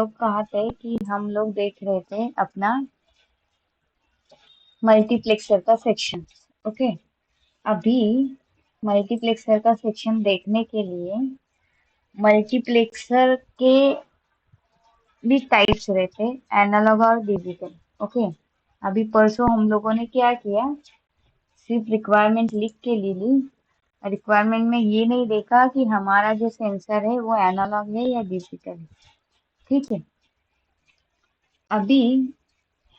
लोग कहा थे कि हम लोग देख रहे थे अपना मल्टीप्लेक्सर का सेक्शन। ओके। अभी मल्टीप्लेक्सर का सेक्शन देखने के लिए मल्टीप्लेक्सर के भी टाइप्स रहते, एनालॉग और डिजिटल। ओके। अभी परसों हम लोगों ने क्या किया, सिर्फ रिक्वायरमेंट लिख के ले ली। रिक्वायरमेंट में ये नहीं देखा कि हमारा जो सेंसर है वो एनालॉग है या डिजिटल है। ठीक है। अभी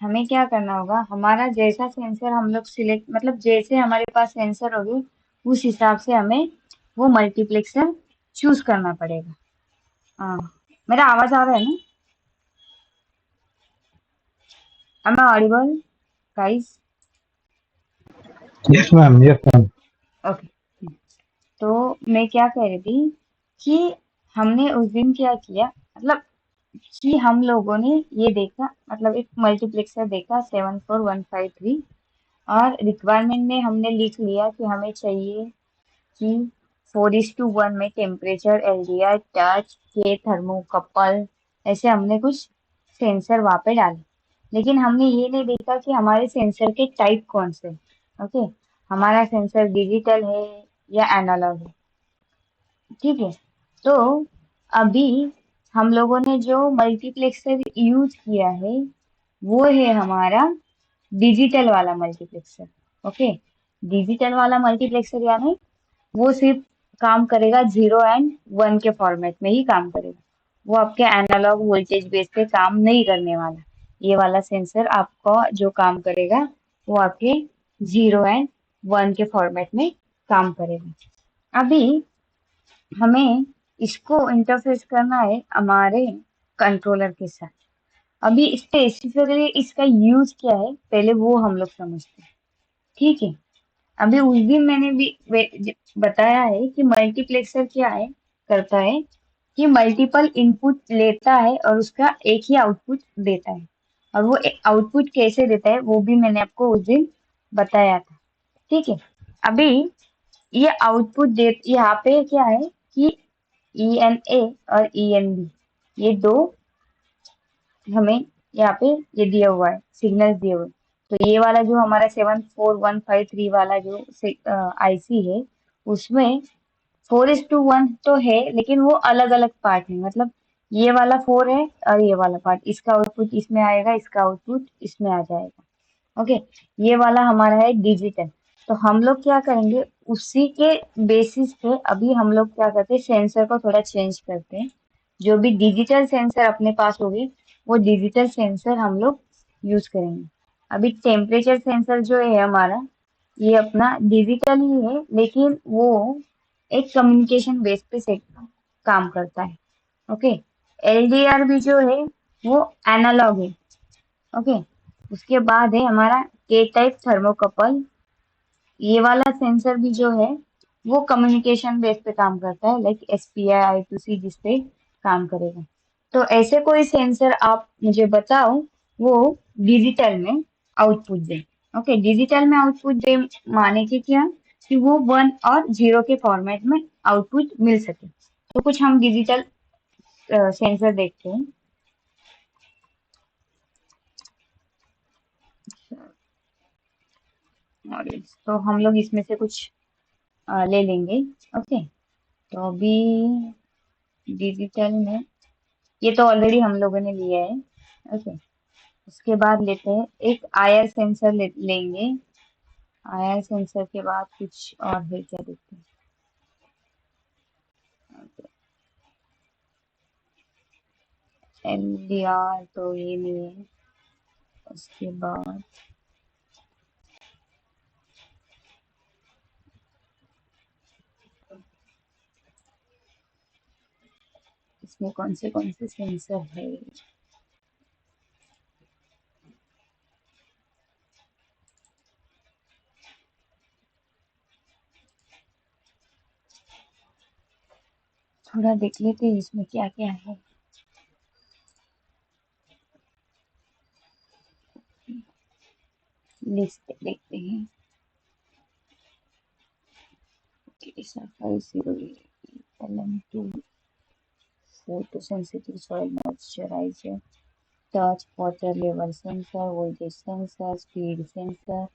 हमें क्या करना होगा, हमारा जैसा सेंसर हम लोग सिलेक्ट, मतलब जैसे हमारे पास सेंसर होगी उस हिसाब से हमें वो मल्टीप्लेक्सर चूज करना पड़ेगा। हाँ, मेरा आवाज आ रहा है ना? Am I audible, guys? Yes, ma'am. Yes, ma'am. Okay. तो मैं क्या कह रही थी कि हमने उस दिन क्या किया, मतलब कि हम लोगों ने ये देखा, मतलब एक मल्टीप्लेक्सर देखा 74153, और रिक्वायरमेंट में हमने लिख लिया कि हमें चाहिए कि 4:1 में टेम्परेचर, एलडीआर, टच, के थर्मोकपल, ऐसे हमने कुछ सेंसर वहां पे डाले। लेकिन हमने ये नहीं देखा कि हमारे सेंसर के टाइप कौन से। ओके। हमारा सेंसर डिजिटल है या एनालॉग है। ठीक है। तो अभी हम लोगों ने जो मल्टीप्लेक्सर यूज किया है वो है हमारा डिजिटल वाला मल्टीप्लेक्सर। ओके। डिजिटल वाला मल्टीप्लेक्सर यानी वो सिर्फ काम करेगा 0 और 1 के फॉर्मेट में ही काम करेगा। वो आपके एनालॉग वोल्टेज बेस पे काम नहीं करने वाला। ये वाला सेंसर आपका जो काम करेगा वो आपके 0 और 1 के फॉर्मेट में काम करेगा। अभी हमें इसको इंटरफेस करना है हमारे कंट्रोलर के साथ। अभी स्पेसिफिकली इसका यूज क्या है पहले वो हम लोग समझते हैं। ठीक है। अभी उस दिन मैंने भी बताया है कि मल्टीप्लेक्सर क्या है, करता है कि मल्टीपल इनपुट लेता है और उसका एक ही आउटपुट देता है। और वो आउटपुट कैसे देता है वो भी मैंने आपको उस दिन बताया था। ठीक है। अभी ये आउटपुट दे, यहाँ पे क्या है कि ई एन ए और ई एन बी, ये दो हमें यहाँ पे ये दिया हुआ है, सिग्नल दिए हुए। तो ये वाला जो हमारा 74153 वाला जो आईसी है उसमें 4:1 तो है, लेकिन वो अलग अलग पार्ट है। मतलब ये वाला 4 है और ये वाला पार्ट, इसका आउटपुट इसमें आएगा, इसका आउटपुट इसमें आ जाएगा। ओके। ये वाला हमारा है डिजिटल। तो हम लोग क्या करेंगे, उसी के बेसिस पे अभी हम लोग क्या करते हैं, सेंसर को थोड़ा चेंज करते हैं। जो भी डिजिटल सेंसर अपने पास होगी वो डिजिटल सेंसर हम लोग यूज करेंगे। अभी टेम्परेचर सेंसर जो है हमारा, ये अपना डिजिटल ही है, लेकिन वो एक कम्युनिकेशन बेस पे से काम करता है। ओके। एलडीआर भी जो है वो एनालॉग है। ओके। उसके बाद है हमारा के टाइप थर्मोकपल। ये वाला सेंसर भी जो है वो कम्युनिकेशन बेस पे काम करता है, लाइक एसपीआई I2C जिसपे काम करेगा। तो ऐसे कोई सेंसर आप मुझे बताओ वो डिजिटल में आउटपुट दे। ओके। डिजिटल में आउटपुट दे माने कि क्या, कि वो 1 और 0 के फॉर्मेट में आउटपुट मिल सके। तो कुछ हम डिजिटल सेंसर देखते हैं। मॉडल्स तो हम लोग इसमें से कुछ ले लेंगे। ओके। तो अभी डिजिटल में ये तो ऑलरेडी हम लोगों ने लिया है। ओके। उसके बाद लेते हैं एक आईआर सेंसर लेंगे। आईआर सेंसर के बाद कुछ और है क्या देखते हैं। एलडीआर तो ये नहीं है। उसके बाद इसमें कौन से सेंसर है। थोड़ा देख लेते हैं इसमें क्या क्या है। लिस्ट देखते हैं। Photo sensitive soil moisturiser, touch water level sensor, voltage sensor, speed sensor,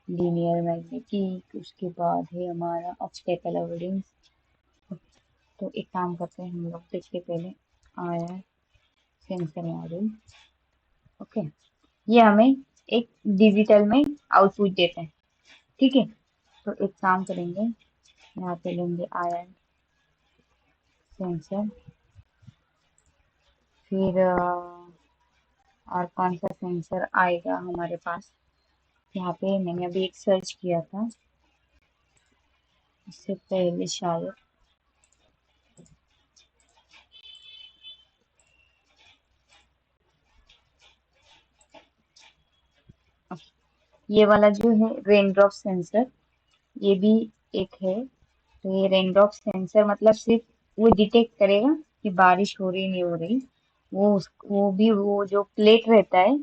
linear magnetic, उसके बाद है हमारा ऑब्स्टेकल अवॉइडेंस। तो एक काम करते हैं हम लोग, देखते पहले आया सेंसर मॉड्यूल। ओके, ये हमें एक डिजिटल में आउटपुट देता है, ठीक है। तो एक काम करेंगे, यहाँ पे लेंगे आयन सेंसर, फिर और कौन सा सेंसर आएगा हमारे पास। यहाँ पे मैंने अभी एक सर्च किया था इससे पहले शायद, ये वाला जो है रेन ड्रॉप सेंसर, ये भी एक है। तो ये रेन ड्रॉप सेंसर मतलब सिर्फ वो डिटेक्ट करेगा कि बारिश हो रही नहीं हो रही। वो भी वो जो प्लेट रहता है,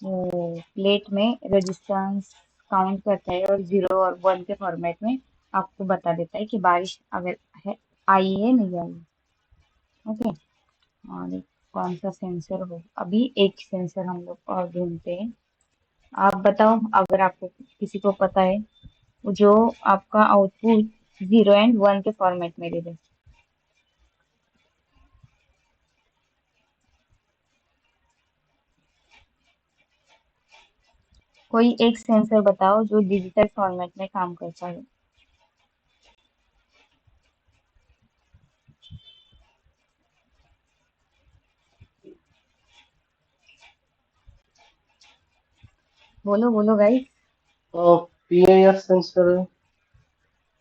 वो प्लेट में रेजिस्टेंस काउंट करता है और 0 और 1 के फॉर्मेट में आपको बता देता है कि बारिश अगर है, आई है नहीं आई। ओके, और कौन सा सेंसर हो, अभी एक सेंसर हम लोग और ढूंढते हैं। आप बताओ अगर आपको किसी को पता है, वो जो आपका आउटपुट 0 और 1 के फॉर्मेट में दे दे। कोई एक सेंसर बताओ जो डिजिटल फॉर्मेट में काम करता है। बोलो बोलो गाइस। PIR सेंसर है।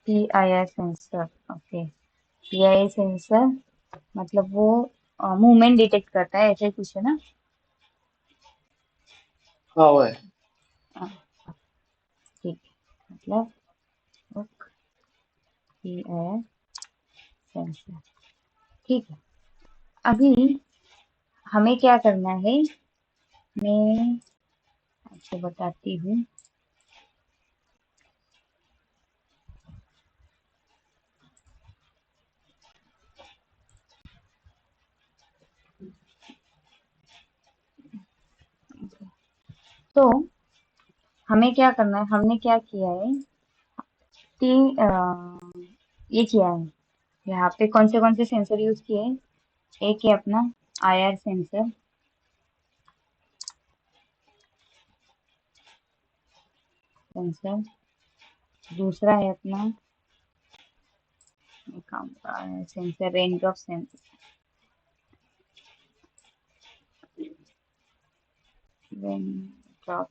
PIR sensor, okay. PIR sensor मतलब वो मूवमेंट डिटेक्ट करता है, ऐसा ही कुछ है ना। हाँ वो है। हाँ, ठीक है, मतलब PIR सेंसर, ठीक है। अभी हमें क्या करना है, मैं आपको बताती हूँ। तो हमें क्या करना है, हमने क्या किया है कि ये किया है, यहाँ पे कौन से सेंसर यूज किए हैं। एक है अपना IR सेंसर, दूसरा है अपना sensor rain drop sensor, rain drop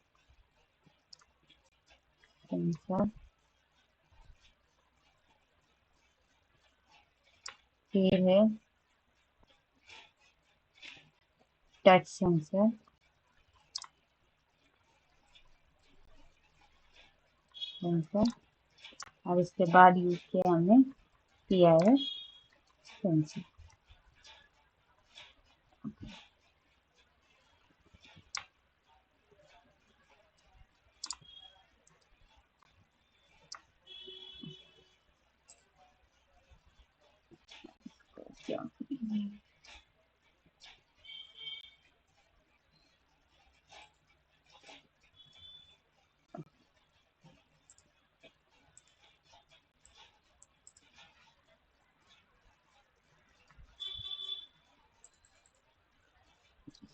sensor, फिर है टच सेंसर, और इसके बाद यूज किया हमने PIR सेंसर।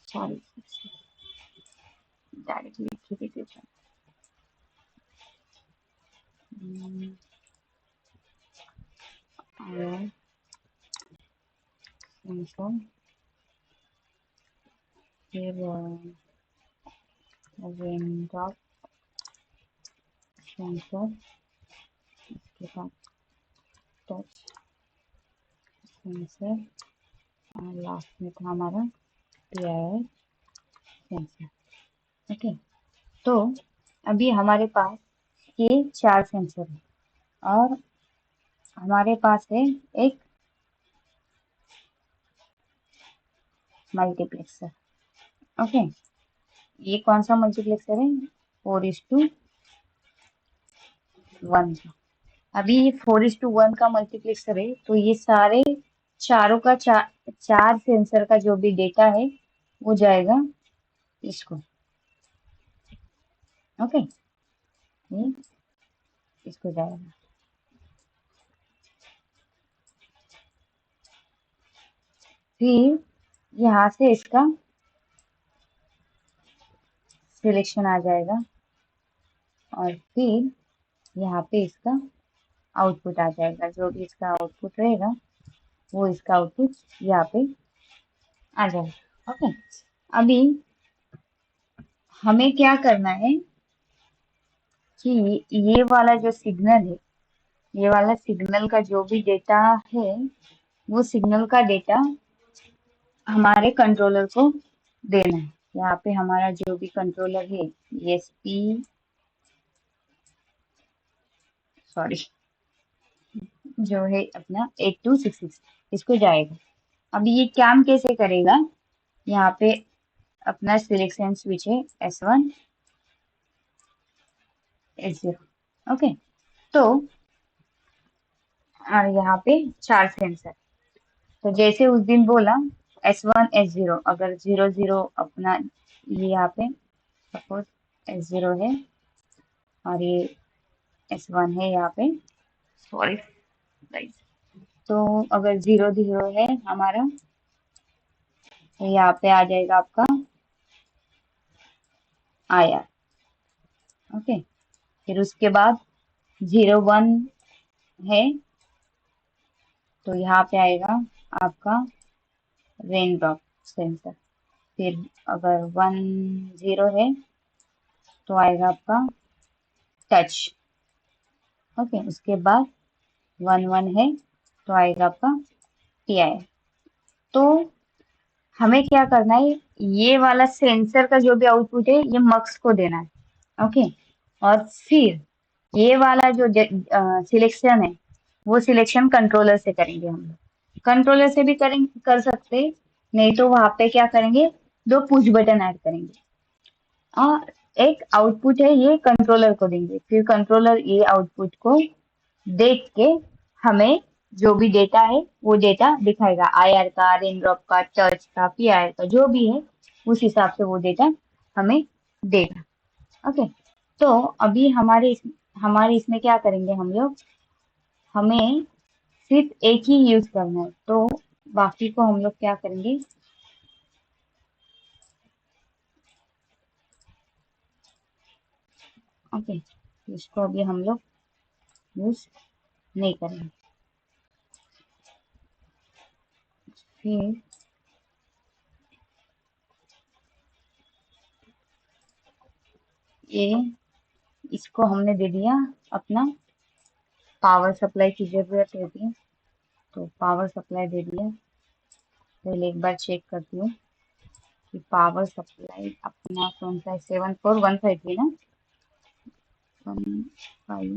सॉरी, डायरेक्टली लिख IR सेंसर, फिर रेन ड्रॉप सेंसर, इसके बाद टच सेंसर, और लास्ट में था हमारा PIR सेंसर। ओके, तो अभी हमारे पास ये 4 सेंसर है और हमारे पास है एक मल्टीप्लेक्सर। ओके, ये कौन सा मल्टीप्लेक्सर है, 4:1 का। अभी ये 4:1 का मल्टीप्लेक्सर है, तो ये सारे चारों का चार सेंसर का जो भी डेटा है वो जाएगा इसको। ओके, ये इसको जाएगा। फिर यहाँ से इसका सिलेक्शन आ जाएगा और फिर यहाँ पे इसका आउटपुट आ जाएगा। जो भी इसका आउटपुट रहेगा वो इसका आउटपुट यहाँ पे आ जाएगा। ओके, अभी हमें क्या करना है कि ये वाला जो सिग्नल है, ये वाला सिग्नल का जो भी डेटा है वो सिग्नल का डेटा हमारे कंट्रोलर को देना है। यहाँ पे हमारा जो भी कंट्रोलर है ESP, सॉरी, जो है अपना 8266, इसको जाएगा। अब ये काम कैसे करेगा? यहाँ पे अपना सिलेक्शन स्विच है S1 S0। ओके, तो और यहाँ पे चार सेंसर। तो जैसे उस दिन बोला S1 S0, अगर 00 अपना ये यहाँ पे सपोज S0 है और ये S1 है यहाँ पे, सॉरी गाइस। तो अगर 00 है हमारा तो यहाँ पे आ जाएगा आपका IR। ओके, फिर उसके बाद 01 है तो यहाँ पे आएगा आपका रेन ड्रॉप सेंसर। फिर अगर 10 है तो आएगा आपका टच। ओके, उसके बाद 11 है तो आएगा आपका PIR। तो हमें क्या करना है, ये वाला सेंसर का जो भी आउटपुट है ये मक्स को देना है। ओके, और फिर ये वाला जो सिलेक्शन है वो सिलेक्शन कंट्रोलर से करेंगे हम लोग। कंट्रोलर से भी कर सकते, नहीं तो वहां पे क्या करेंगे, दो पुश बटन ऐड करेंगे और एक आउटपुट है ये कंट्रोलर को देंगे। फिर कंट्रोलर ये आउटपुट को देख के हमें जो भी डेटा है वो डेटा दिखाएगा, IR का, रेन ड्रॉप का, टच का, PIR का, जो भी है उस हिसाब से वो डेटा हमें देगा। ओके, तो अभी हमारे इसमें क्या करेंगे हम लोग, हमें सिर्फ एक ही यूज करना है। तो बाकी को हम लोग क्या करेंगे, ओके, इसको अभी हम लोग यूज नहीं करेंगे। फिर ये इसको हमने दे दिया अपना पावर सप्लाई की जरूरत होती है तो पावर सप्लाई दे दिया। पहले एक बार चेक करती हूँ कि पावर सप्लाई अपना कौन सा है, 74153 ना, 153।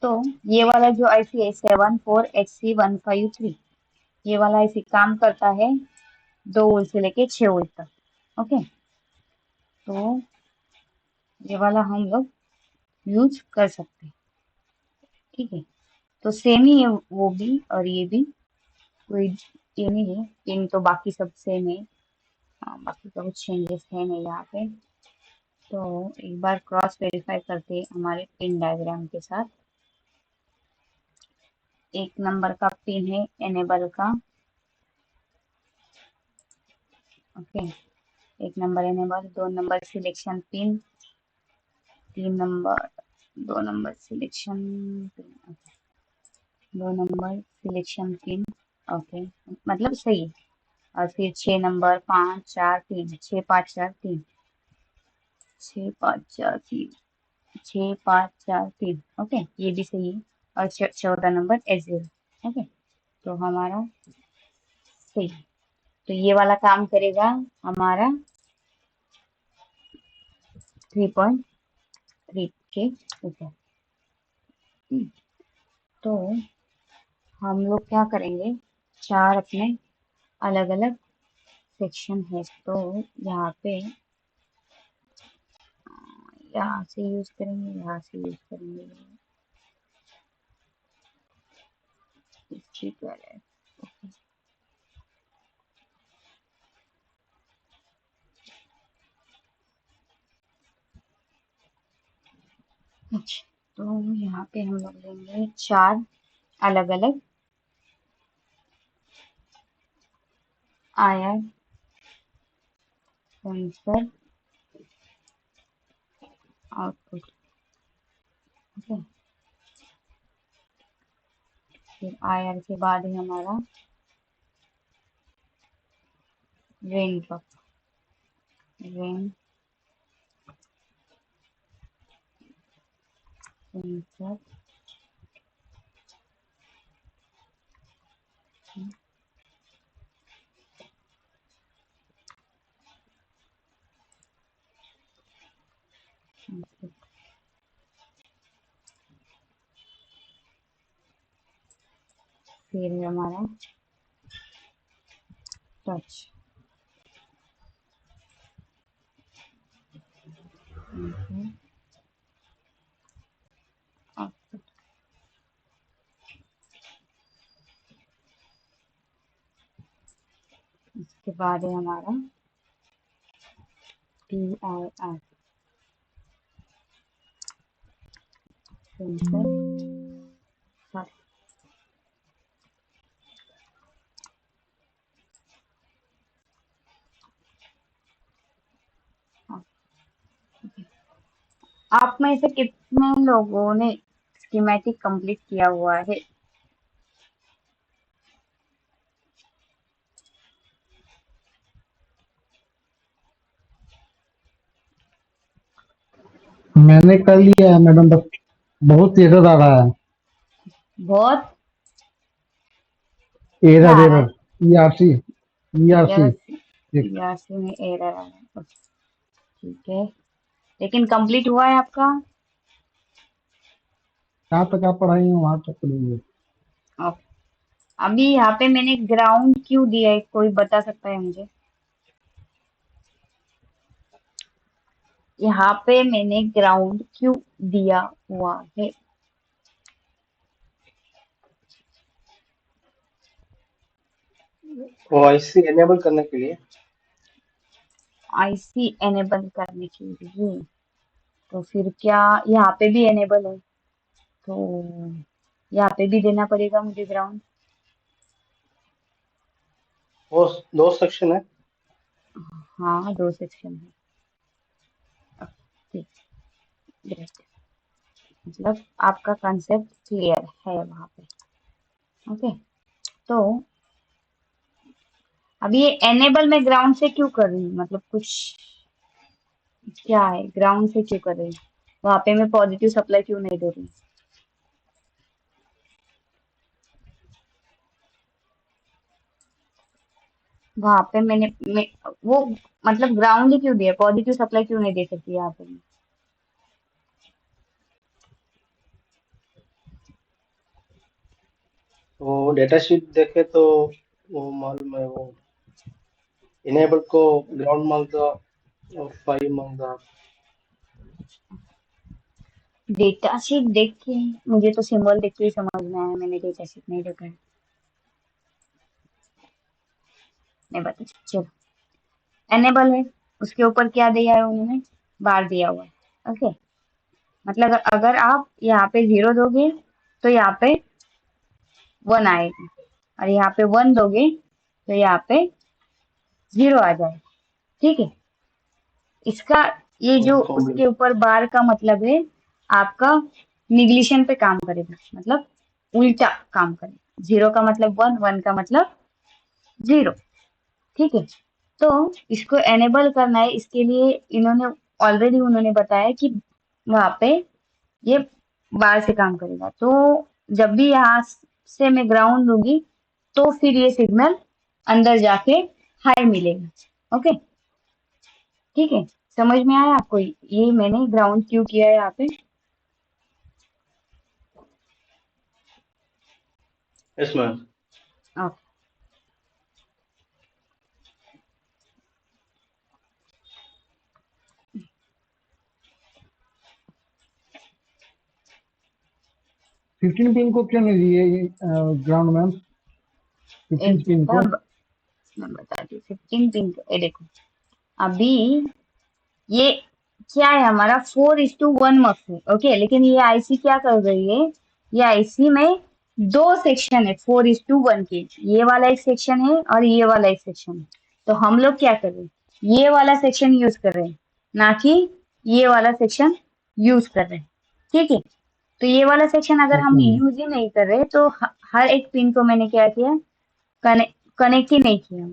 तो ये वाला जो IC है 74HC153, ये वाला IC काम करता है 2 वोल्ट से लेके 6 वोल्ट तक। ओके, तो ये वाला हम लोग यूज कर सकते हैं। ठीक है, तो सेम ही है वो भी और ये भी, कोई ये नहीं है, पिन तो बाकी सब सेम है। बाकी का कुछ चेंजेस है नहीं यहाँ पे। तो एक बार क्रॉस वेरीफाई करते हैं हमारे पिन डायग्राम के साथ। एक नंबर का पिन है एनेबल का। ओके, एक नंबर एनेबल, दो नंबर सिलेक्शन पिन, तीन नंबर, दो नंबर सिलेक्शन पिन, दो नंबर सिलेक्शन पिन। ओके, मतलब सही है। और फिर 6 नंबर, 5 4 3, 6 5 4 3, 6 5 4 3, 6 5 4 3। ओके, ये भी सही है। और 14 नंबर S0। ओके, तो हमारा सही है। तो ये वाला काम करेगा हमारा 3.3 के ऊपर। तो हम लोग क्या करेंगे, चार अपने अलग अलग सेक्शन है। तो यहाँ पे यहाँ से यूज करेंगे, यहाँ से यूज करेंगे। ठीक है। अच्छा, तो यहाँ पे हम लोग लेंगे चार अलग अलग आयर सेंसर आउटपुट। ओके, फिर आयर के बाद है हमारा रेन ड्रॉप, रेन सेंसर, फिर है हमारा टच। इसके बाद है हमारा PIR सेंसर। आप में से कितने लोगों ने स्कीमेटिक कंप्लीट किया हुआ है? मैंने कर लिया है मैडम, बस बहुत एरर आ रहा है। बहुत क्या एरर आ रहा एरर, है? ERC, ERC. ईआरसी में एरर आ रहा है। ओके, ठीक है, लेकिन कंप्लीट हुआ है आपका? जहाँ तक आप पढ़ाई हैं वहां तक पढ़ेंगे। ओके, अभी यहाँ पे मैंने ग्राउंड क्यों दिया है, कोई बता सकता है मुझे? यहाँ पे मैंने ग्राउंड क्यों दिया हुआ है? वो आईसी एनेबल करने के लिए। आईसी एनेबल करने के लिए? तो फिर क्या यहाँ पे भी एनेबल है, तो यहाँ पे भी देना पड़ेगा मुझे ग्राउंड? वो दो सेक्शन है। हाँ, दो सेक्शन है। ठीक, ग्रेट, मतलब आपका कंसेप्ट क्लियर है वहां पे। ओके, तो अभी ये एनेबल में ग्राउंड से क्यों कर रही हूँ, मतलब कुछ क्या है, ग्राउंड से क्यों कर रही हूँ? वहां पे मैं पॉजिटिव सप्लाई क्यों नहीं दे रही? वहां पे वो मतलब ग्राउंड ही क्यों दिया, पॉजिटिव सप्लाई क्यों नहीं दे सकती यहाँ पे मैं? वो डेटा शीट देखे तो वो मालूम है, वो इनेबल को ग्राउंड मांगता और 5 मांगता। डेटा शीट देख के, मुझे तो सिंबल देख के ही समझ में आया, मैंने डेटा शीट नहीं देखा है। नहीं बता, चलो। एनेबल है, उसके ऊपर क्या दिया है उन्होंने, बार दिया हुआ है। ओके, मतलब अगर आप यहाँ पे 0 दोगे तो यहाँ पे 1 आएगा, और यहाँ पे 1 दोगे तो यहाँ पे 0 आ जाएगा। ठीक है, इसका ये जो उसके कॉम्बिनेशन। ऊपर बार का मतलब है, आपका निगलिशन पे काम करेगा, मतलब उल्टा काम करेगा। 0 का मतलब 1, 1 का मतलब 0। ठीक है, तो इसको एनेबल करना है, इसके लिए इन्होंने ऑलरेडी उन्होंने बताया कि वहां पे ये बार से काम करेगा। तो जब भी यहाँ से मैं ग्राउंड दूंगी तो फिर ये सिग्नल अंदर जाके हाई मिलेगा। ओके, ठीक है, समझ में आया आपको, ये मैंने ग्राउंड क्यों किया है यहाँ पे। Yes ma'am. ओके, 15 पिन को क्यों नहीं दिए ये ग्राउंड मैम, 15 एक पिन को? तब मैं बताती हूँ 15 पिन को। ये देखो, अभी ये क्या है, हमारा 4:1 मक्स है। ओके, लेकिन ये आईसी क्या कर रही है, ये आईसी में दो सेक्शन है 4:1 के, ये वाला एक सेक्शन है और ये वाला एक सेक्शन है। तो हम लोग क्या कर रहे हैं, ये वाला सेक्शन यूज कर रहे हैं, ना कि ये वाला सेक्शन यूज कर रहे हैं। ठीक है, तो ये वाला सेक्शन अगर हम ओके मैम। यूज ही नहीं कर रहे तो हर एक पिन को मैंने क्या किया, कनेक्ट ही नहीं किया।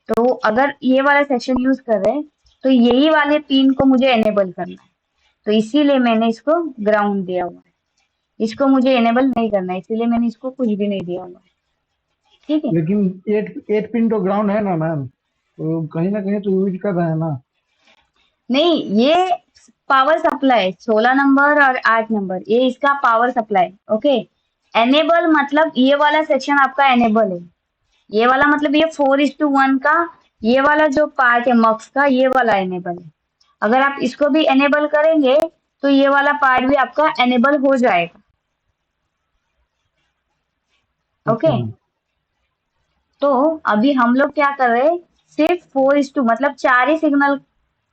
तो अगर ये वाला सेक्शन यूज कर रहे हैं तो यही वाले पिन को मुझे एनेबल करना है, तो इसीलिए मैंने इसको ग्राउंड दिया हुआ है। इसको मुझे एनेबल नहीं करना है, इसीलिए मैंने इसको कुछ भी नहीं दिया हुआ है। ठीक है, लेकिन 8 पिन तो ग्राउंड है ना मैम, तो कहीं ना कहीं तो यूज कर रहे हैं ना। नहीं, ये पावर सप्लाई 16 नंबर और 8 नंबर, ये इसका पावर सप्लाई। ओके, एनेबल मतलब ये वाला सेक्शन आपका एनेबल है, ये वाला मतलब ये 4:1 का ये वाला जो पार्ट है मक्स का, ये वाला एनेबल है। अगर आप इसको भी एनेबल करेंगे तो ये वाला पार्ट भी आपका एनेबल हो जाएगा। Okay okay, ma'am. तो अभी हम लोग क्या कर रहे हैं, सिर्फ 4:2 मतलब 4 ही सिग्नल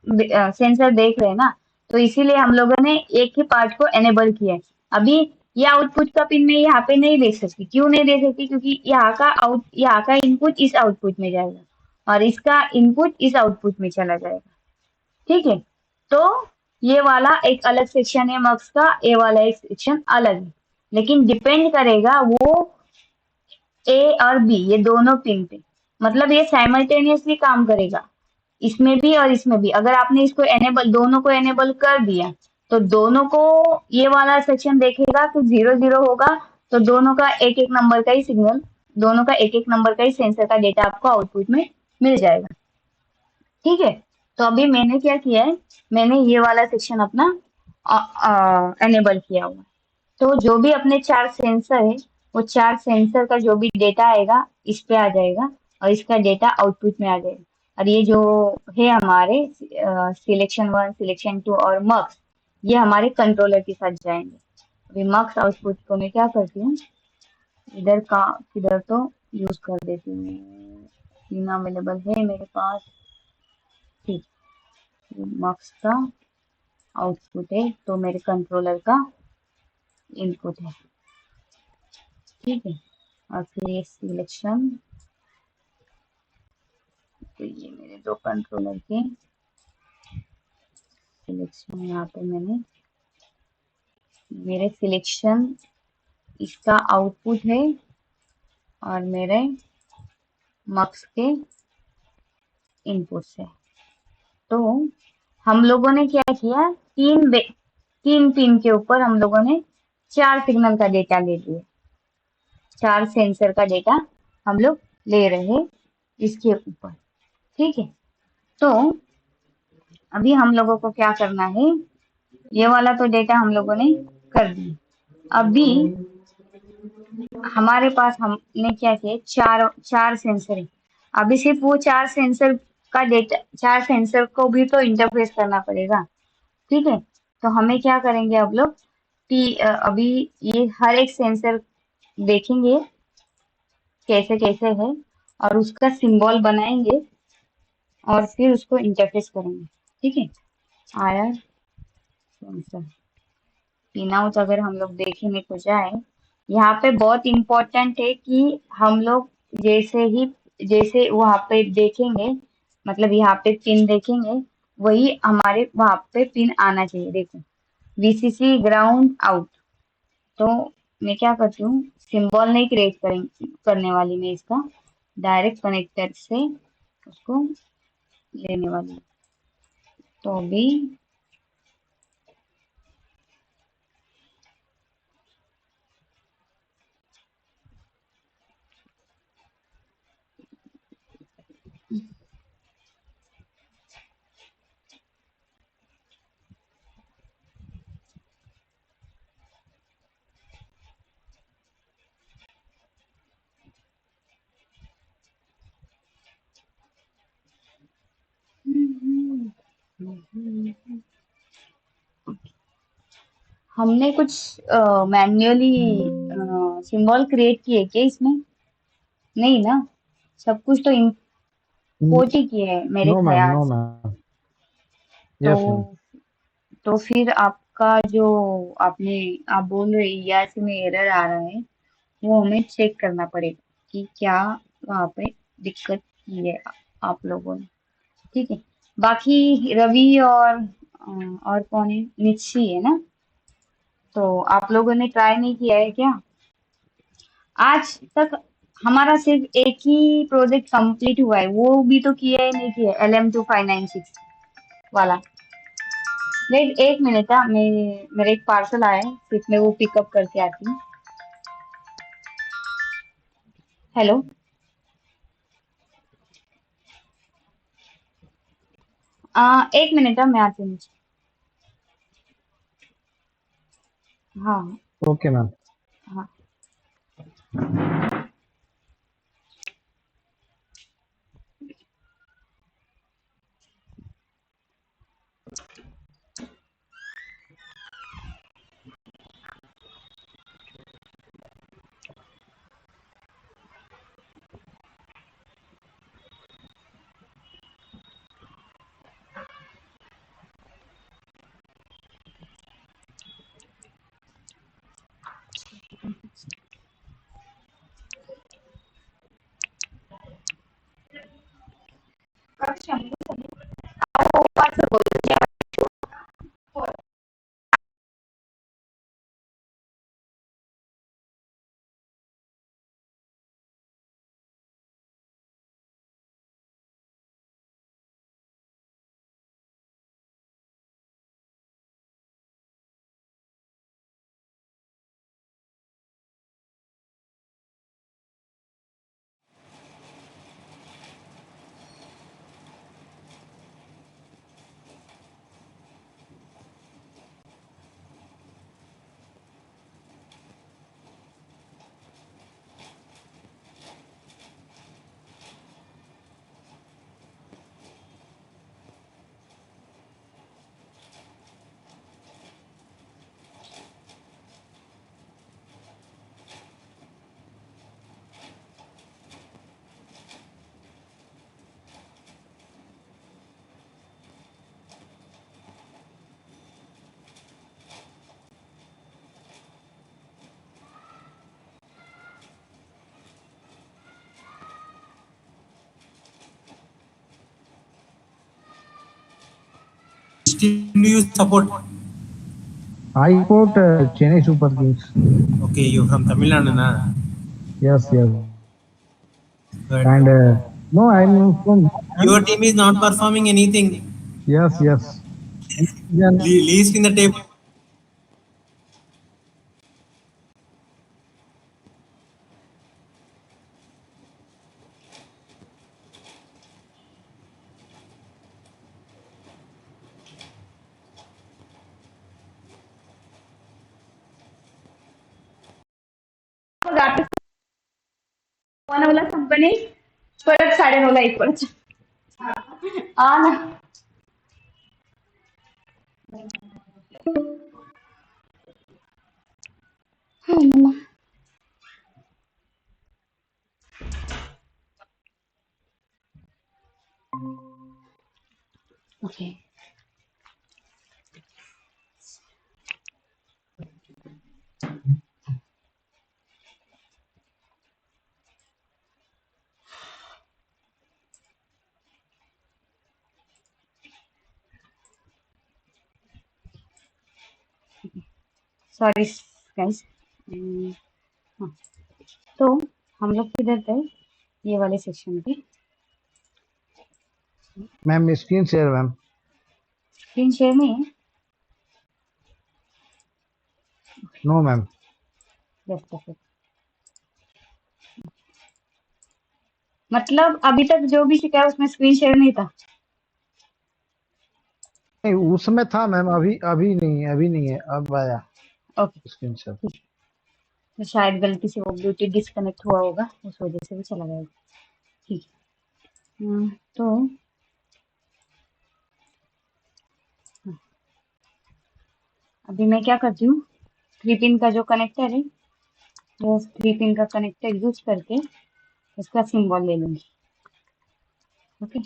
सेंसर देख रहे हैं ना, तो इसीलिए हम लोगों ने एक ही पार्ट को एनेबल किया है। अभी ये आउटपुट का पिन मैं यहाँ पे नहीं देख सकती, क्यों नहीं दे सकती, क्योंकि यहाँ का इनपुट इस आउटपुट में जाएगा और इसका इनपुट इस आउटपुट में चला जाएगा। ठीक है, तो ये वाला एक अलग सेक्शन है मक्स का, ये वाला एक सेक्शन अलग है, लेकिन डिपेंड करेगा वो ए और बी ये दोनों पिन पे, मतलब ये साइमल्टेनियसली काम करेगा, इसमें भी और इसमें भी। अगर आपने इसको एनेबल, दोनों को एनेबल कर दिया तो दोनों को ये वाला सेक्शन देखेगा कि 0 0 होगा, तो दोनों का एक एक नंबर का ही सिग्नल, दोनों का एक एक नंबर का ही सेंसर का डेटा आपको आउटपुट में मिल जाएगा। ठीक है, तो अभी मैंने क्या किया है, मैंने ये वाला सेक्शन अपना एनेबल किया हुआ है। तो जो भी अपने 4 सेंसर है, वो 4 सेंसर का जो भी डेटा आएगा इस पे आ जाएगा और इसका डेटा आउटपुट में आ जाएगा। और ये जो है हमारे सिलेक्शन 1, सिलेक्शन 2 और मक्स, ये हमारे कंट्रोलर के साथ जाएंगे। अभी मक्स आउटपुट को मैं क्या करती हूँ, इधर का इधर तो यूज कर देती हूँ, तीन अवेलेबल है मेरे पास। ठीक, मक्स का आउटपुट है तो मेरे कंट्रोलर का इनपुट है। ठीक है, और फिर ये सिलेक्शन, तो ये मेरे दो कंट्रोलर के सिलेक्शन, यहाँ पे मैंने मेरे सिलेक्शन इसका आउटपुट है और मेरे मक्स के इनपुट है। तो हम लोगों ने क्या किया, तीन पिन के ऊपर हम लोगों ने 4 सिग्नल का डेटा ले लिया, 4 सेंसर का डेटा हम लोग ले रहे हैं इसके ऊपर। ठीक है, तो अभी हम लोगों को क्या करना है, ये वाला तो डेटा हम लोगों ने कर दिया। अभी हमारे पास हमने क्या किया, चार चार सेंसर है। अभी सिर्फ वो 4 सेंसर का डेटा, 4 सेंसर को भी तो इंटरफेस करना पड़ेगा। ठीक है, तो हमें क्या करेंगे अब लोग कि अभी ये हर एक सेंसर देखेंगे कैसे कैसे है और उसका सिंबल बनाएंगे और फिर उसको इंटरफेस करेंगे। ठीक है। आया सेंसर पिन आउट अगर हम लोग देखेंगे तो जाए, यहाँ पे बहुत इम्पोर्टेंट है कि हम लोग जैसे वहां पे देखेंगे, मतलब यहाँ पे पिन देखेंगे वही हमारे वहां पे पिन आना चाहिए। देखो वीसीसी ग्राउंड आउट। तो मैं क्या करती हूँ, सिंबल नहीं क्रिएट करने वाली मैं इसका, डायरेक्ट कनेक्टर से उसको लेने वाली हूँ। तो अभी हमने कुछ मैन्युअली सिंबल क्रिएट किए क्या इसमें? नहीं ना, सब कुछ तो इंपोर्ट ही किए है मेरे नो मैम, ख्याल नो से। मैम। तो यस मैम। तो फिर आपका जो आपने आप बोल रहे ERC में एरर आ रहा है, वो हमें चेक करना पड़ेगा कि क्या वहाँ पे दिक्कत की है आप लोगों ने। ठीक है। बाकी रवि और कौन है, निच्छी है ना? तो आप लोगों ने ट्राई नहीं किया है क्या आज तक? हमारा सिर्फ एक ही प्रोजेक्ट कंप्लीट हुआ है, वो भी तो किया ही नहीं किया, LM2596 वाला। वेट एक मिनट, मैं मेरा एक पार्सल आया है, सिर्फ मैं वो पिकअप करके आती हूँ। हेलो। एक मिनट, मैं आती हूँ नीचे। हाँ ओके मैम। हाँ। team do you support? I support Chennai Super Kings. Okay, you're from Tamil Nadu, na? Yes, yes. But And no, I'm from. your team is not performing anything. Yes, yes. Then Least in the table. वाला company परत 9:30ला एक परत ना okay, sorry guys. हाँ, तो हम लोग किधर थे? ये वाले सेक्शन पे ma'am screen share ma'am. Screen share में है। No ma'am. Just okay. मतलब अभी तक जो भी सीखा है उसमें स्क्रीन शेयर नहीं था। नहीं उसमें था मैम, अभी अभी नहीं है, अभी नहीं है, अब आया ओके, स्क्रीन शेयर। तो शायद गलती से वो ब्लूटूथ डिस्कनेक्ट हुआ होगा, उस वजह से भी चला गया। ठीक है। तो अभी मैं क्या करती हूँ, 3 पिन का जो कनेक्टर है वो 3 पिन का कनेक्टर यूज करके उसका सिंबल ले लूंगी। ओके,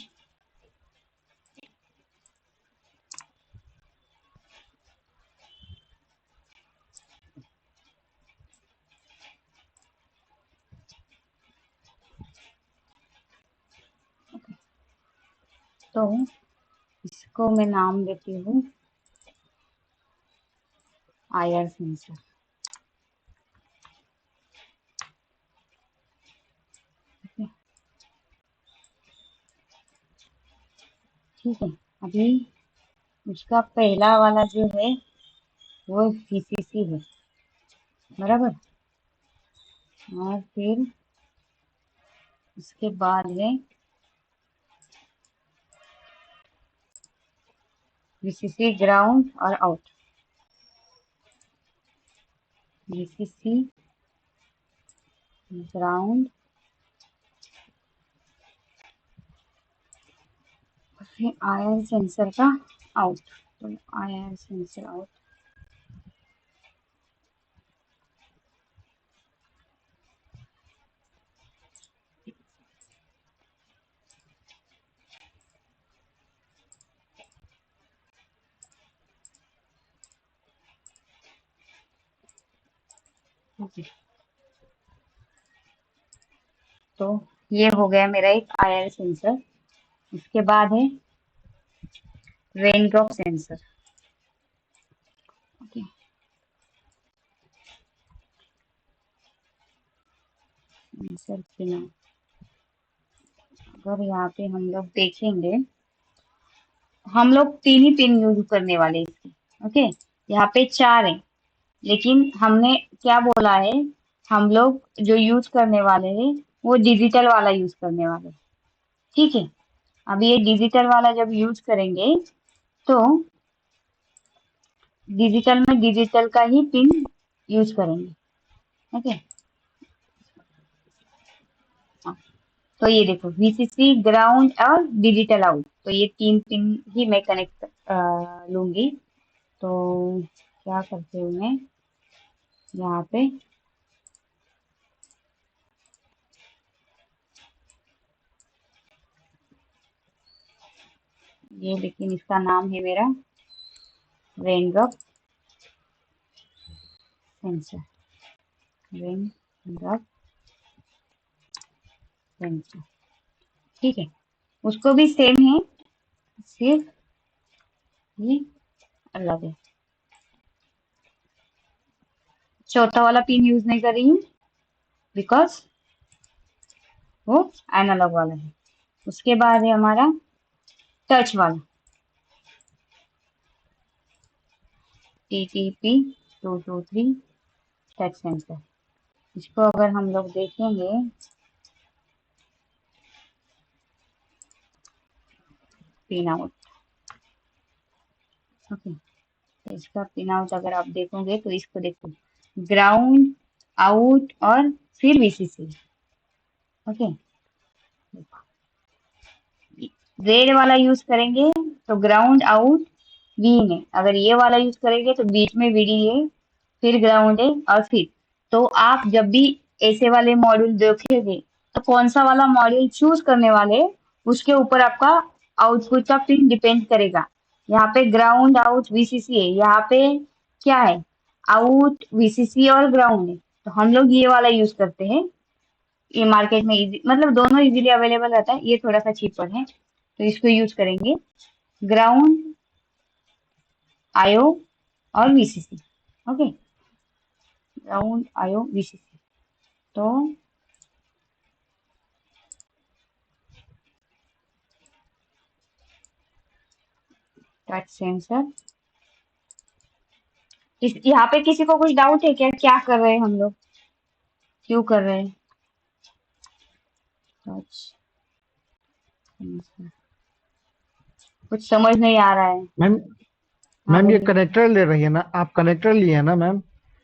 तो इसको मैं नाम देती हूँ IR सेंसर। ठीक है, अभी उसका पहला वाला जो है वो VCC है, बराबर। और फिर उसके बाद है VCC ग्राउंड और आउट। VCC ग्राउंड और फिर IR सेंसर का आउट। तो IR सेंसर आउट। ओके, तो ये हो गया मेरा एक IR सेंसर। इसके बाद है rain drop sensor. Okay, sensor pin. अगर यहाँ पे हम लोग देखेंगे, हम लोग 3 ही पिन यूज करने वाले हैं इसके। ओके, यहाँ पे 4 है, लेकिन हमने क्या बोला है, हम लोग जो यूज करने वाले हैं वो डिजिटल वाला यूज करने वाले हैं। ठीक है, अब ये डिजिटल वाला जब यूज करेंगे तो डिजिटल में डिजिटल का ही पिन यूज करेंगे। ओके, हाँ, तो ये देखो VCC ग्राउंड और डिजिटल आउट, तो ये 3 पिन ही मैं कनेक्ट लूंगी। तो क्या करती हूँ मैं यहाँ पे, ये लेकिन इसका नाम है मेरा rain drop sensor. Rain drop sensor, ठीक है। उसको भी सेम है, सिर्फ ये अलग है। चौथा वाला पिन यूज नहीं कर रही हूँ बिकॉज वो एनालॉग वाला है। उसके बाद है हमारा टच वाला TTP223 टच सेंसर। इसको अगर हम लोग देखेंगे, पिन आउट। ओके, तो इसका पिन आउट अगर आप देखोगे तो इसको देखो, ग्राउंड आउट और फिर VCC। ओके, रेड वाला यूज करेंगे तो ग्राउंड आउट वीन है। अगर ये वाला यूज करेंगे तो बीच में वीडी है, फिर ग्राउंड है और फिर, तो आप जब भी ऐसे वाले मॉड्यूल देखेंगे तो कौन सा वाला मॉड्यूल चूज करने वाले उसके ऊपर आपका आउटपुट का पिन डिपेंड करेगा। यहाँ पे ग्राउंड आउट वीसीसी है, यहाँ पे क्या है, आउट वीसीसी और ग्राउंड है। तो हम लोग ये वाला यूज करते हैं। ये मार्केट में इजी, मतलब दोनों इजीली अवेलेबल रहता है, ये थोड़ा सा चीपर है तो इसको यूज करेंगे। ग्राउंड, आईओ और VCC. Okay, ground, IO, VCC. तो टच सेंसर, इस यहाँ पे किसी को कुछ डाउट है क्या, क्या कर रहे हैं हम लोग, क्यों कर रहे हैं टच सेंसर, कुछ समझ नहीं आ रहा है। मैम हाँ मैम ये बोलिए। कनेक्टर ले रही है ना, आप कनेक्टर लिए है ना मैम?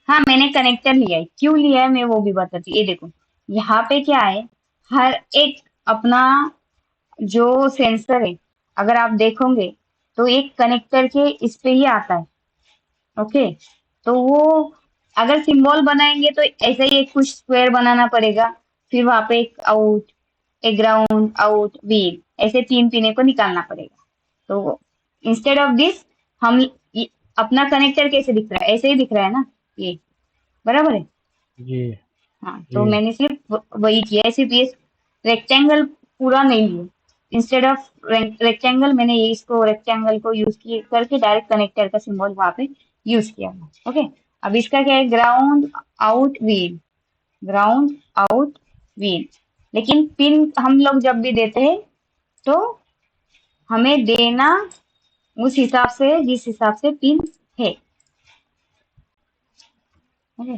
हाँ मैंने कनेक्टर लिया है, क्यों लिया है मैं वो भी बताती हूँ। ये देखो, यहाँ पे क्या है, हर एक अपना जो सेंसर है, अगर आप देखोगे तो एक कनेक्टर के इस पे ही आता है। ओके, तो वो अगर सिंबल बनाएंगे तो ऐसा ही एक कुछ स्क्वायर बनाना पड़ेगा, फिर वहां पे एक आउट, एक ग्राउंड, आउट, वीन, ऐसे 3 पिने को निकालना पड़ेगा। तो इंस्टेड ऑफ दिस हम अपना कनेक्टर कैसे दिख रहा है, ऐसे ही दिख रहा है ना, ये बराबर है। जी हाँ, तो जी। मैंने सिर्फ वही किया है, सिर्फ ये रेक्टेंगल पूरा नहीं लिया। इंस्टेड ऑफ रेक्टेंगल मैंने ये इसको रेक्टेंगल को यूज किए करके डायरेक्ट कनेक्टर का सिंबल वहां पे यूज किया। ओके, अब इसका क्या है, ground out wheel, ground out wheel. लेकिन पिन हम लोग जब भी देते हैं तो हमें देना उस हिसाब से जिस हिसाब से पिन है। ओके,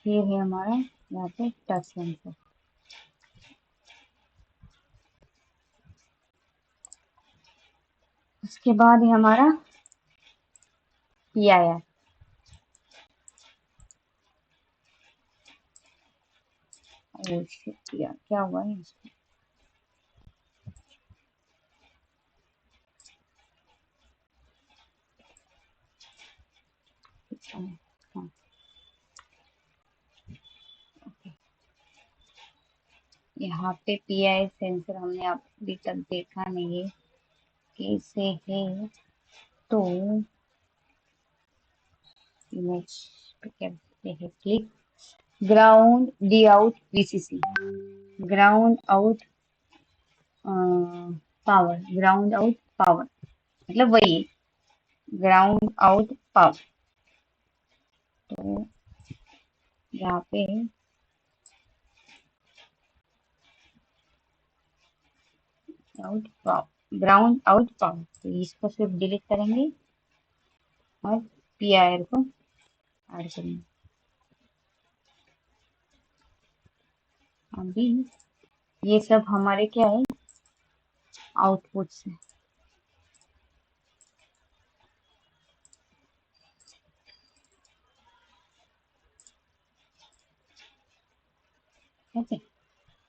ये है हमारा यहाँ पे टच सेंसर। उसके बाद है हमारा PIR। ओह शिट यार, क्या हुआ है इसको। हाँ, यहाँ पे PI सेंसर हमने अभी तक देखा नहीं है कैसे है। तो इमेज पे करते हैं click, ground D out VCC, ground out power, ground out power, मतलब वही है, ग्राउंड आउट पावर। तो यहाँ पे out power, ground out power, तो इसको सिर्फ डिलीट करेंगे और PIR को ऐड करेंगे। अभी ये सब हमारे क्या है, आउटपुट्स है। ओके, तो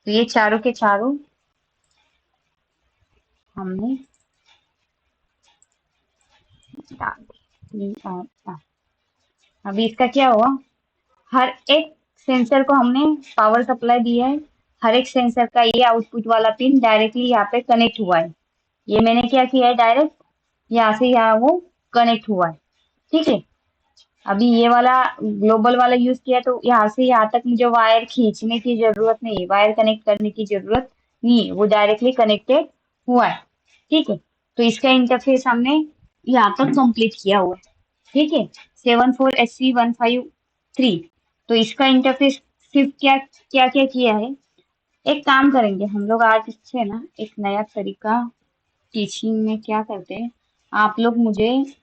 ये चारों के चारों हमने डाल दिए। अभी इसका क्या हुआ, हर एक सेंसर को हमने पावर सप्लाई दिया है, हर एक सेंसर का ये आउटपुट वाला पिन डायरेक्टली यहाँ पे कनेक्ट हुआ है। ये मैंने क्या किया है, डायरेक्ट यहाँ से यहाँ वो कनेक्ट हुआ है। ठीक है, अभी ये वाला ग्लोबल वाला यूज किया तो यहाँ से यहाँ तक मुझे वायर खींचने की जरूरत नहीं है, वायर कनेक्ट करने की जरूरत नहीं है, वो डायरेक्टली कनेक्टेड हुआ है। ठीक है, तो इसका इंटरफेस हमने यहाँ तक कंप्लीट किया हुआ है। ठीक है, 74SC153। तो इसका इंटरफेस सिर्फ क्या क्या क्या किया है, एक काम करेंगे हम लोग आज से ना, एक नया तरीका टीचिंग में क्या करते हैं, आप लोग मुझे,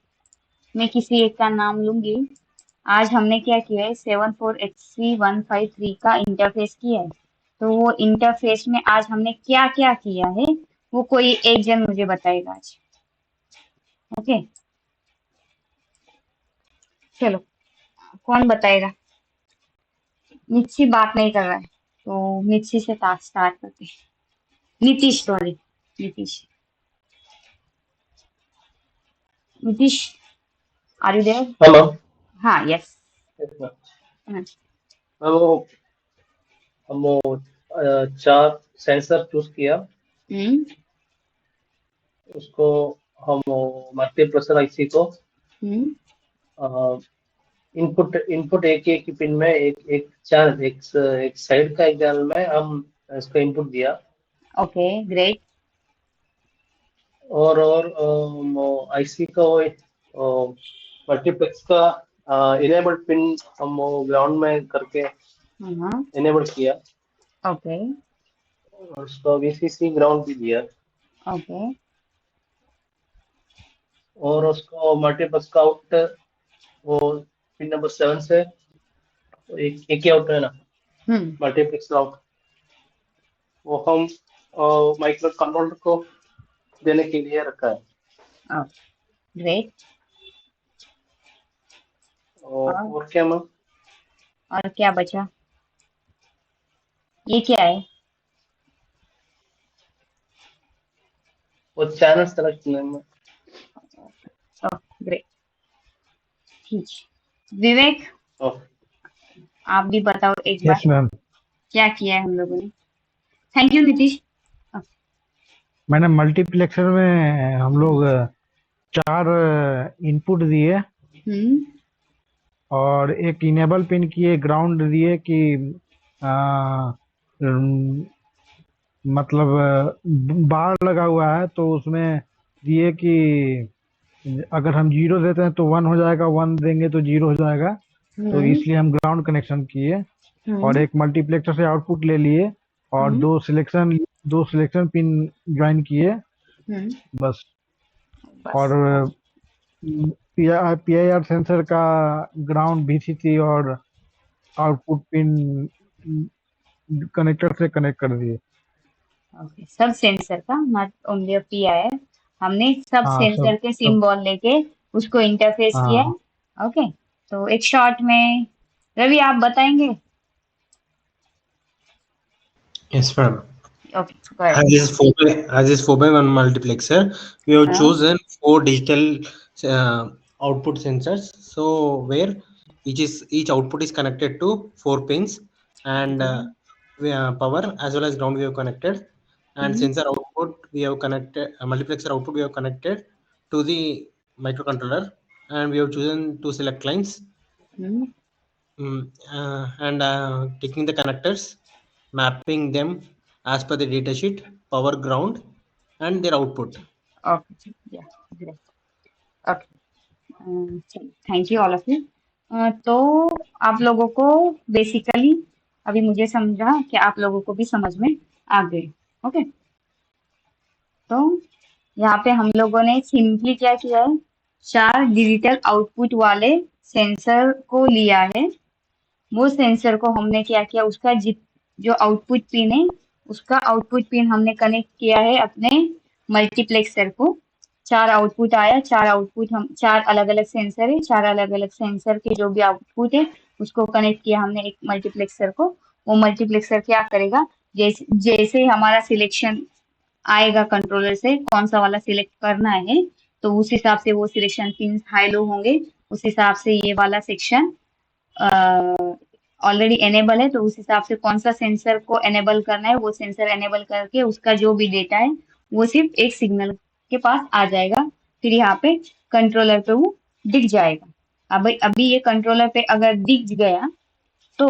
मैं किसी एक का नाम लूंगी। आज हमने क्या किया है, 74HC153 का इंटरफेस किया है। तो वो इंटरफेस में आज हमने क्या क्या किया है वो कोई एक जन मुझे बताएगा आज। ओके, चलो कौन बताएगा, मिच्छी बात नहीं कर रहा है तो मिच्छी से टास्क स्टार्ट करते हैं। Nitish, sorry Nitish. Nitish, are you there? Hello. हाँ, यस। मैं वो हम वो 4 सेंसर चूज किया, हम्म उसको हम वो मल्टीप्लेक्सर आईसी को हम्म इनपुट इनपुट एक पिन में एक चैनल एक साइड का एक चैनल में हम इसको इनपुट दिया। Okay, great. और आईसी का वो मल्टीप्लेक्स का इनेबल्ड पिन हम वो ग्राउंड में करके हाँ, इनेबल किया, ओके और उसको वीसीसी ग्राउंड भी दिया, ओके। और उसको मल्टीप्लेक्स का आउट वो पिन नंबर 7 से एक ही आउट है ना, हम्म मल्टीप्लेक्स आउट, वो हम माइक्रो कंट्रोलर को देने के लिए रखा है। ग्रेट। और और क्या मैम? और क्या बचा? ये क्या है? वो चैनल सेलेक्ट करने में। ग्रेट, ठीक। विवेक, ओह, आप भी बताओ एक बार, यस मैम। क्या किया है हम लोगों ने? Thank you Nitish. मैंने मल्टीप्लेक्सर में हम लोग 4 इनपुट दिए हम्म और एक इनेबल पिन किए, ग्राउंड दिए कि आ, अम, मतलब बार लगा हुआ है तो उसमें दिए कि अगर हम 0 देते हैं तो 1 हो जाएगा, 1 देंगे तो 0 हो जाएगा, तो हम्म इसलिए हम ग्राउंड कनेक्शन किए। और हम्म एक मल्टीप्लेक्सर से आउटपुट ले लिए और हम्म दो सिलेक्शन पिन ज्वाइन किए, हम्म, बस। बस। और पीआईआर सेंसर का ग्राउंड वीसीसी और आउटपुट पिन कनेक्टर से कनेक्ट कर दिए। ओके, सब सेंसर का, नॉट ओनली पी आई है। हमने सब हाँ, सेंसर सब के सब। सिंबल लेके उसको इंटरफेस किया हाँ, है। ओके, तो एक शॉर्ट में रवि आप बताएंगे? Yes, ma'am. Okay, God. As this 4x1 multiplexer, we have हाँ, chosen 4 digital output sensors. So where each output is connected to 4 pins, and power as well as ground we have connected, and hmm sensor output we have connected, multiplexer output we have connected to the microcontroller, and we have chosen to select lines. Hmm, And taking the connectors, mapping them as per the datasheet, power, ground, and their output. Okay, ya, great. Okay, thank you all of you. तो आप लोगों को basically अभी मुझे समझा कि आप लोगों को भी समझ में आ गई। ओके, तो यहाँ पे हम लोगों ने सिंपली क्या किया है, 4 डिजिटल आउटपुट वाले सेंसर को लिया है। वो सेंसर को हमने क्या किया, उसका जो आउटपुट पिन है, उसका आउटपुट पिन हमने कनेक्ट किया है अपने मल्टीप्लेक्सर को। 4 आउटपुट आया, 4 आउटपुट हम 4 अलग अलग सेंसर है, 4 अलग अलग सेंसर के जो भी आउटपुट है उसको कनेक्ट किया हमने एक मल्टीप्लेक्सर को। वो मल्टीप्लेक्सर क्या करेगा, जैसे जैसे हमारा सिलेक्शन आएगा कंट्रोलर से कौन सा वाला सिलेक्ट करना है, तो उस हिसाब से वो सिलेक्शन पिन हाई लो होंगे, उस हिसाब से ये वाला सेक्शन ऑलरेडी एनेबल है, तो उस हिसाब से कौन सा सेंसर को एनेबल करना है वो सेंसर एनेबल करके उसका जो भी डेटा है वो सिर्फ एक सिग्नल के पास आ जाएगा, फिर यहाँ पे कंट्रोलर पे वो दिख जाएगा। अब अभी ये कंट्रोलर पे अगर दिख गया तो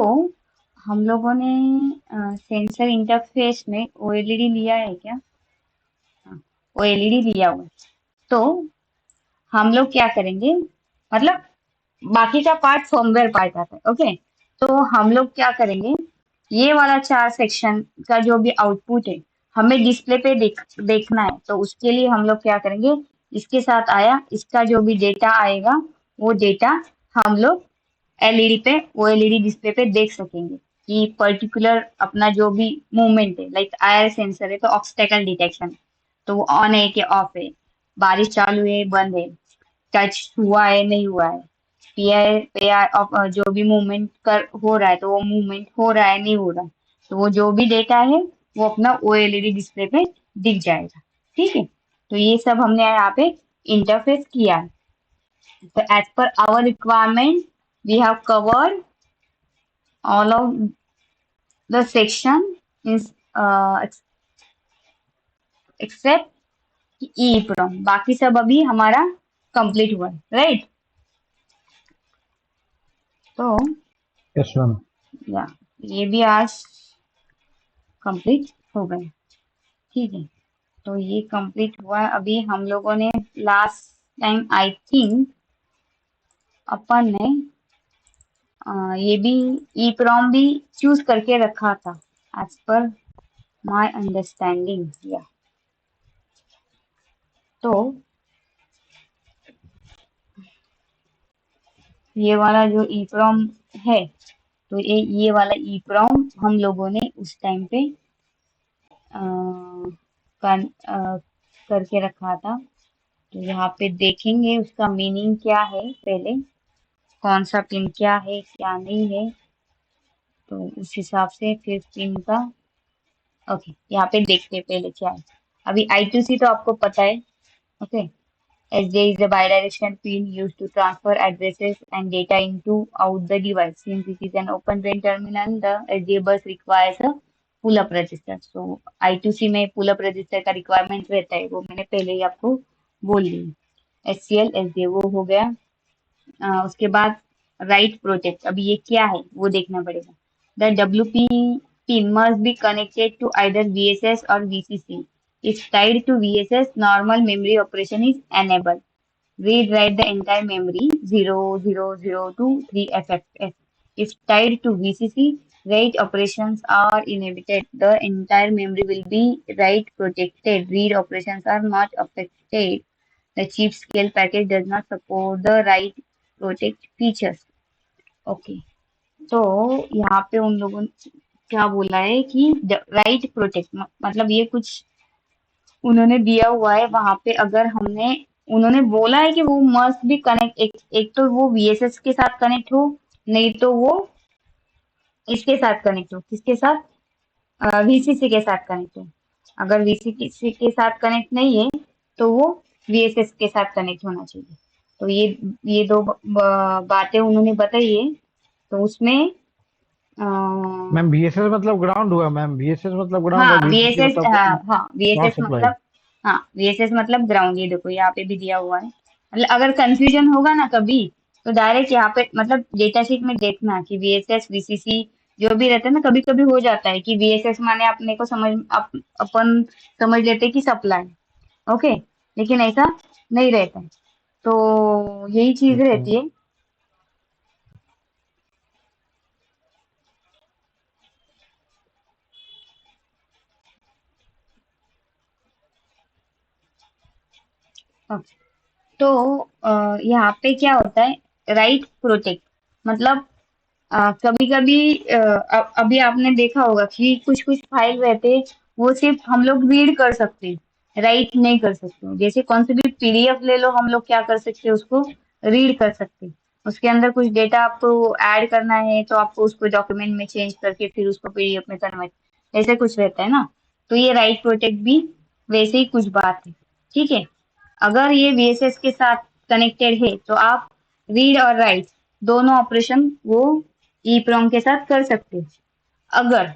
हम लोगों ने सेंसर इंटरफेस में ओएलईडी लिया है क्या? हाँ, ओएलईडी लिया हुआ है। तो हम लोग क्या करेंगे, मतलब बाकी का पार्ट फर्मवेयर पार्ट आता है। ओके, तो हम लोग क्या करेंगे, ये वाला 4 सेक्शन का जो भी आउटपुट है हमें डिस्प्ले पे देखना है, तो उसके लिए हम लोग क्या करेंगे, इसके साथ आया इसका जो भी डेटा आएगा वो डेटा हम लोग एलईडी पे, वो एलईडी डिस्प्ले पे देख सकेंगे कि पर्टिकुलर अपना जो भी मूवमेंट है, लाइक आईआर सेंसर है तो ऑब्स्टेकल डिटेक्शन, तो वो ऑन है कि ऑफ है, बारिश चालू है बंद है, टच हुआ है नहीं हुआ है, पीआई पीआई जो भी मूवमेंट कर हो रहा है तो वो मूवमेंट हो रहा है नहीं हो रहा है, तो वो जो भी डेटा है वो अपना ओएलईडी डिस्प्ले पे दिख जाएगा। ठीक है, तो ये सब हमने यहाँ पे इंटरफेस किया है। So as per our requirement, we have covered all of the section is except EEPROM. बाकी सब अभी हमारा कंप्लीट हुआ है, राइट? तो यस मैम। या ये भी आज कंप्लीट हो गए, ठीक है। तो ये कंप्लीट हुआ। अभी हम लोगों ने लास्ट टाइम आई थिंक अपन ने ये भी EEPROM भी चूज करके रखा था एज पर माय अंडरस्टैंडिंग। या तो ये वाला जो EEPROM है, तो ये वाला EEPROM हम लोगों ने उस टाइम पे करके रखा था। तो यहाँ पे देखेंगे उसका मीनिंग क्या है, पहले कौन सा पिन क्या है क्या नहीं है, तो उस हिसाब से फिर पिन का ओके यहाँ पे देखते हैं पहले क्या है। अभी I2C तो आपको पता है, okay. SJ is a bidirectional pin used to transfer addresses and data into out the device. Since it is an open drain terminal, the SJ bus requires a pull-up register. So I2C में pull-up register का requirement रहता है, वो मैंने पहले ही आपको बोल दी। SCL SJ वो हो गया। उसके बाद राइट प्रोटेक्ट, अभी ये क्या है वो देखना पड़ेगा। The WP pin must be connected to either VSS or VCC. If tied to VSS, normal memory operation is enabled. Read write the entire memory 0000 to 3FFF. If tied to VCC, write operations are inhibited. The entire memory will be write protected. Read operations are not affected. The chip scale package does not support the write protect features. Okay. तो यहाँ पे उन लोगों ने क्या बोला है कि राइट प्रोटेक्ट मतलब ये कुछ उन्होंने दिया हुआ है वहां पे। अगर हमने उन्होंने बोला है कि वो मस्ट भी कनेक्ट एक तो वो VSS के साथ कनेक्ट हो, नहीं तो वो इसके साथ कनेक्ट हो। किसके साथ? VCC के साथ कनेक्ट हो। अगर VCC के साथ कनेक्ट नहीं है तो वो VSS के साथ कनेक्ट होना चाहिए। तो ये दो बातें उन्होंने बताई है। तो उसमें मैम VSS मतलब ग्राउंड हुआ मैम, VSS मतलब ग्राउंड हाँ और VCC VSS, मतलब हाँ पावर VSS सप्लाई। मतलब हाँ VSS मतलब ग्राउंड। ये देखो यहाँ पे भी दिया हुआ है। मतलब अगर कंफ्यूजन होगा ना कभी, तो डायरेक्ट यहाँ पे मतलब डेटा शीट में देखना कि VSS VCC जो भी रहता है ना, कभी कभी हो जाता है कि VSS माने अपने को अपन समझ लेते हैं कि सप्लाई, ओके, लेकिन ऐसा नहीं रहता है। तो यही चीज रहती है। तो यहाँ पे क्या होता है, राइट प्रोटेक्ट मतलब कभी कभी अभी आपने देखा होगा कि कुछ कुछ फाइल रहते हैं, वो सिर्फ हम लोग रीड कर सकते हैं, राइट नहीं कर सकते। जैसे कौन सी भी PDF ले लो, हम लोग क्या कर सकते हैं, उसको रीड कर सकते हैं। उसके अंदर कुछ डेटा आपको ऐड करना है तो आपको उसको डॉक्यूमेंट में चेंज करके फिर उसको PDF में कन्वर्ट, ऐसे कुछ रहता है ना। तो ये राइट प्रोटेक्ट भी वैसे ही कुछ बात है, ठीक है। अगर ये VSS के साथ कनेक्टेड है तो आप रीड और राइट दोनों ऑपरेशन वो EEPROM के साथ कर सकते हैं। अगर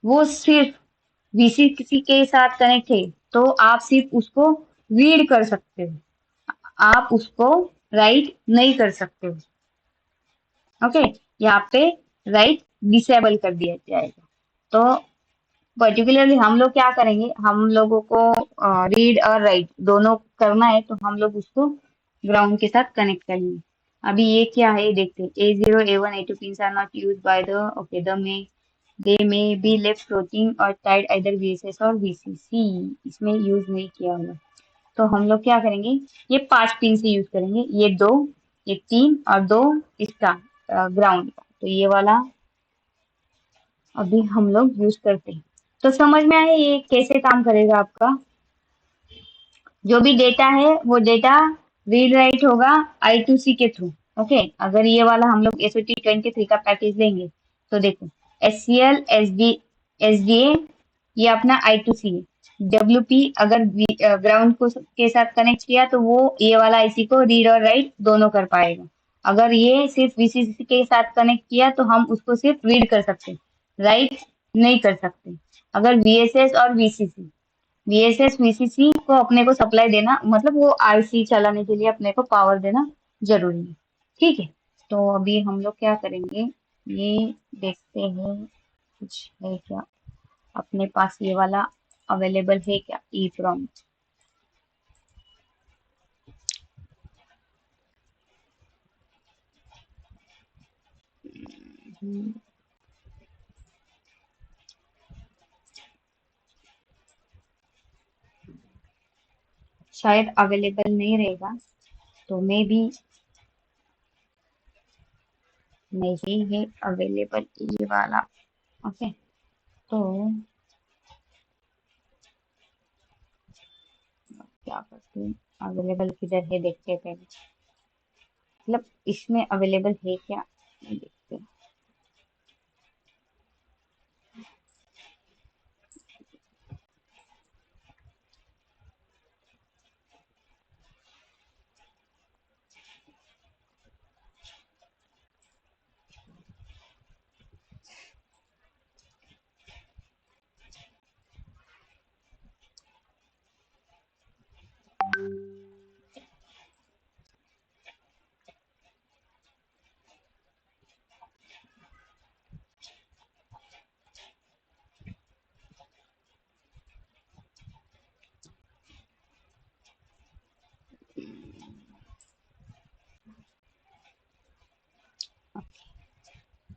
वो सिर्फ VCC के साथ कनेक्ट है तो आप सिर्फ उसको रीड कर सकते हो, आप उसको राइट नहीं कर सकते हो। ओके, यहाँ पे राइट डिसेबल कर दिया जाएगा। तो पर्टिकुलरली हम लोग क्या करेंगे, हम लोगों को रीड और राइट दोनों करना है तो हम लोग उसको ग्राउंड के साथ कनेक्ट करेंगे। अभी ये क्या है देखते हैं। A0 A1 A2 pins are not used by the okay they may be left floating or tied either VSS और VCC, इसमें यूज नहीं किया हुआ। तो हम लोग क्या करेंगे, ये 5 पिन से यूज करेंगे, ये 2 ये 3 और 2 इसका ग्राउंड का। तो ये वाला अभी हम लोग यूज करते हैं। तो समझ में आया ये कैसे काम करेगा आपका। जो भी डेटा है वो डेटा रीड राइट होगा I2C के थ्रू, ओके। अगर ये वाला हम लोग SOT23 का पैकेज लेंगे तो देखो SCL SDA ये अपना I2C है, WP अगर ग्राउंड को के साथ कनेक्ट किया तो वो ये वाला आईसी को रीड और राइट दोनों कर पाएगा। अगर ये सिर्फ VCC के साथ कनेक्ट किया तो हम उसको सिर्फ रीड कर सकते, राइट नहीं कर सकते। अगर VSS और VSS VCC को अपने को सप्लाई देना, मतलब वो आईसी चलाने के लिए अपने को पावर देना जरूरी है। ठीक है, तो अभी हम लोग क्या करेंगे, ये देखते हैं कुछ है क्या अपने पास, ये वाला अवेलेबल है क्या EEPROM। शायद अवेलेबल नहीं रहेगा, तो मे बी नहीं है अवेलेबल ये वाला। ओके, तो क्या करते हैं, अवेलेबल किधर है देखते हैं पहले, मतलब इसमें अवेलेबल है क्या ये देखते हैं।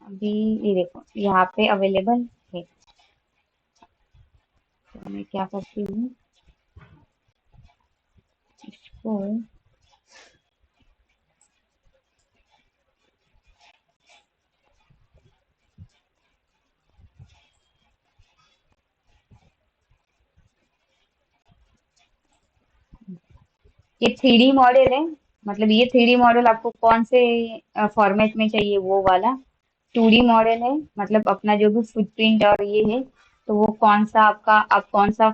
अभी ये देखो यहाँ पे अवेलेबल है, तो मैं क्या करती हूँ, इसको ये 3D मॉडल है, मतलब ये 3D मॉडल आपको कौन से फॉर्मेट में चाहिए वो वाला। 2D मॉडल है, मतलब अपना जो भी फुटप्रिंट और ये है, तो वो कौन सा आपका, आप कौन सा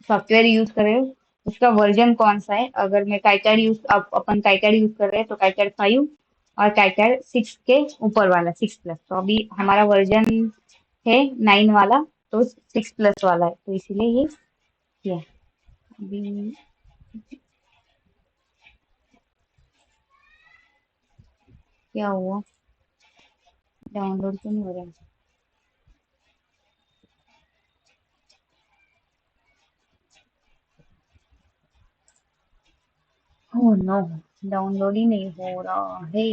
सॉफ्टवेयर यूज कर रहे हो, उसका वर्जन कौन सा है। अगर मैं काइटैड यूज, अपन काइटैड यूज कर रहे हैं तो काइटैड 5 और काइटैड 6 के ऊपर वाला 6+। तो अभी हमारा वर्जन है 9 वाला, तो 6+ वाला है, तो इसीलिए ये किया। अभी क्या हुआ, डाउनलोड क्यों नहीं हो रहा है। ओह नो, डाउनलोड ही नहीं हो रहा है,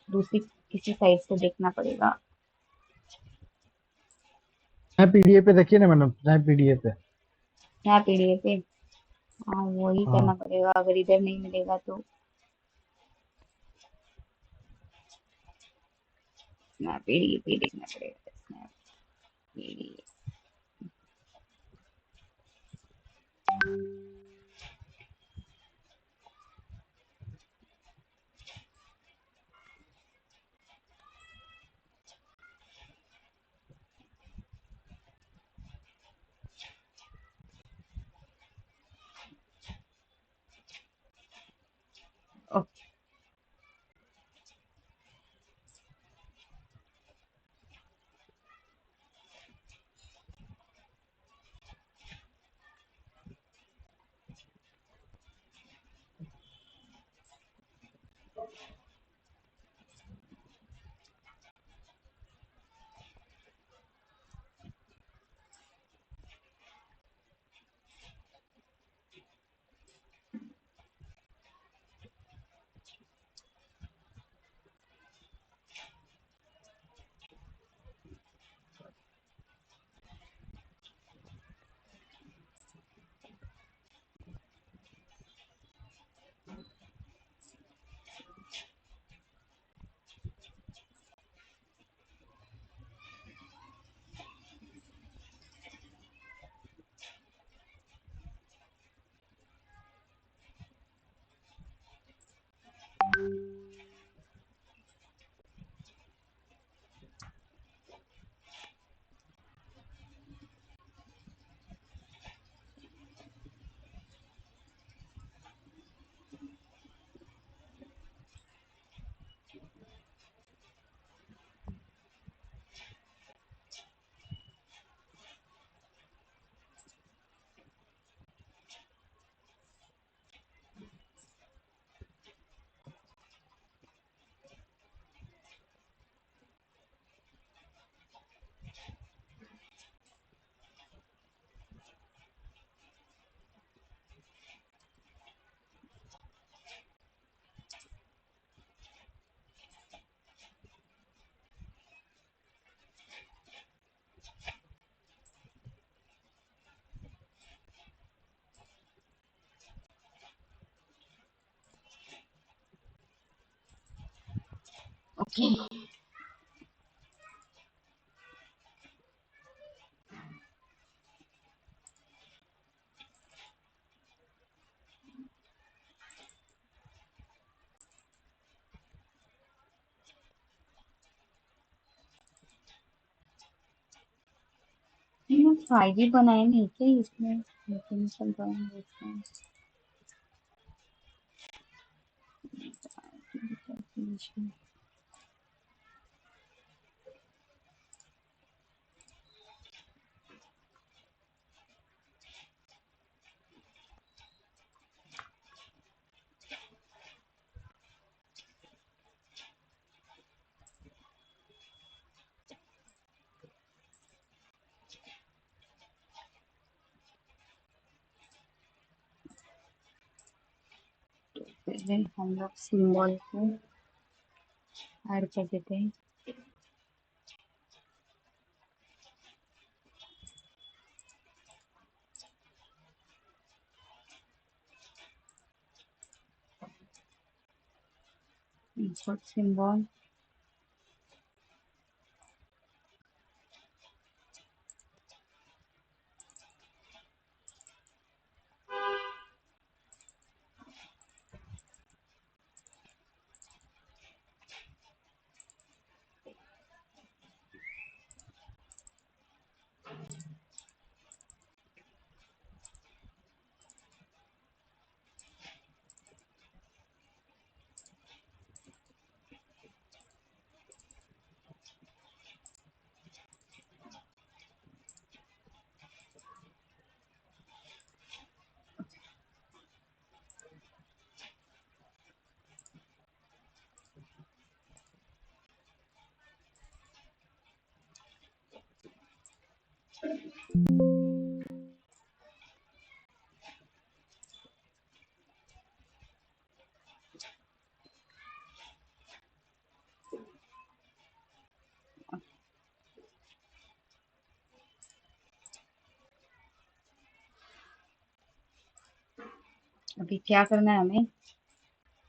दूसरी किसी साइट से देखना पड़ेगा। स्नैप पीडीएफ पे देखिए ना मैडम, स्नैप पीडीएफ पे। यहाँ PDF पे, हाँ वही करना हाँ, पड़ेगा, अगर इधर नहीं मिलेगा तो स्नैप PDF पे देखना पड़ेगा, snap PDF। Okay, okay, five बनाए नहीं क्या इसमें, मैकेनिकल ड्राइंग कैलकुलेशन। पहले हम लोग सिंबल को ऐड कर देते हैं। इंसर्ट सिंबल, अभी क्या करना है हमें,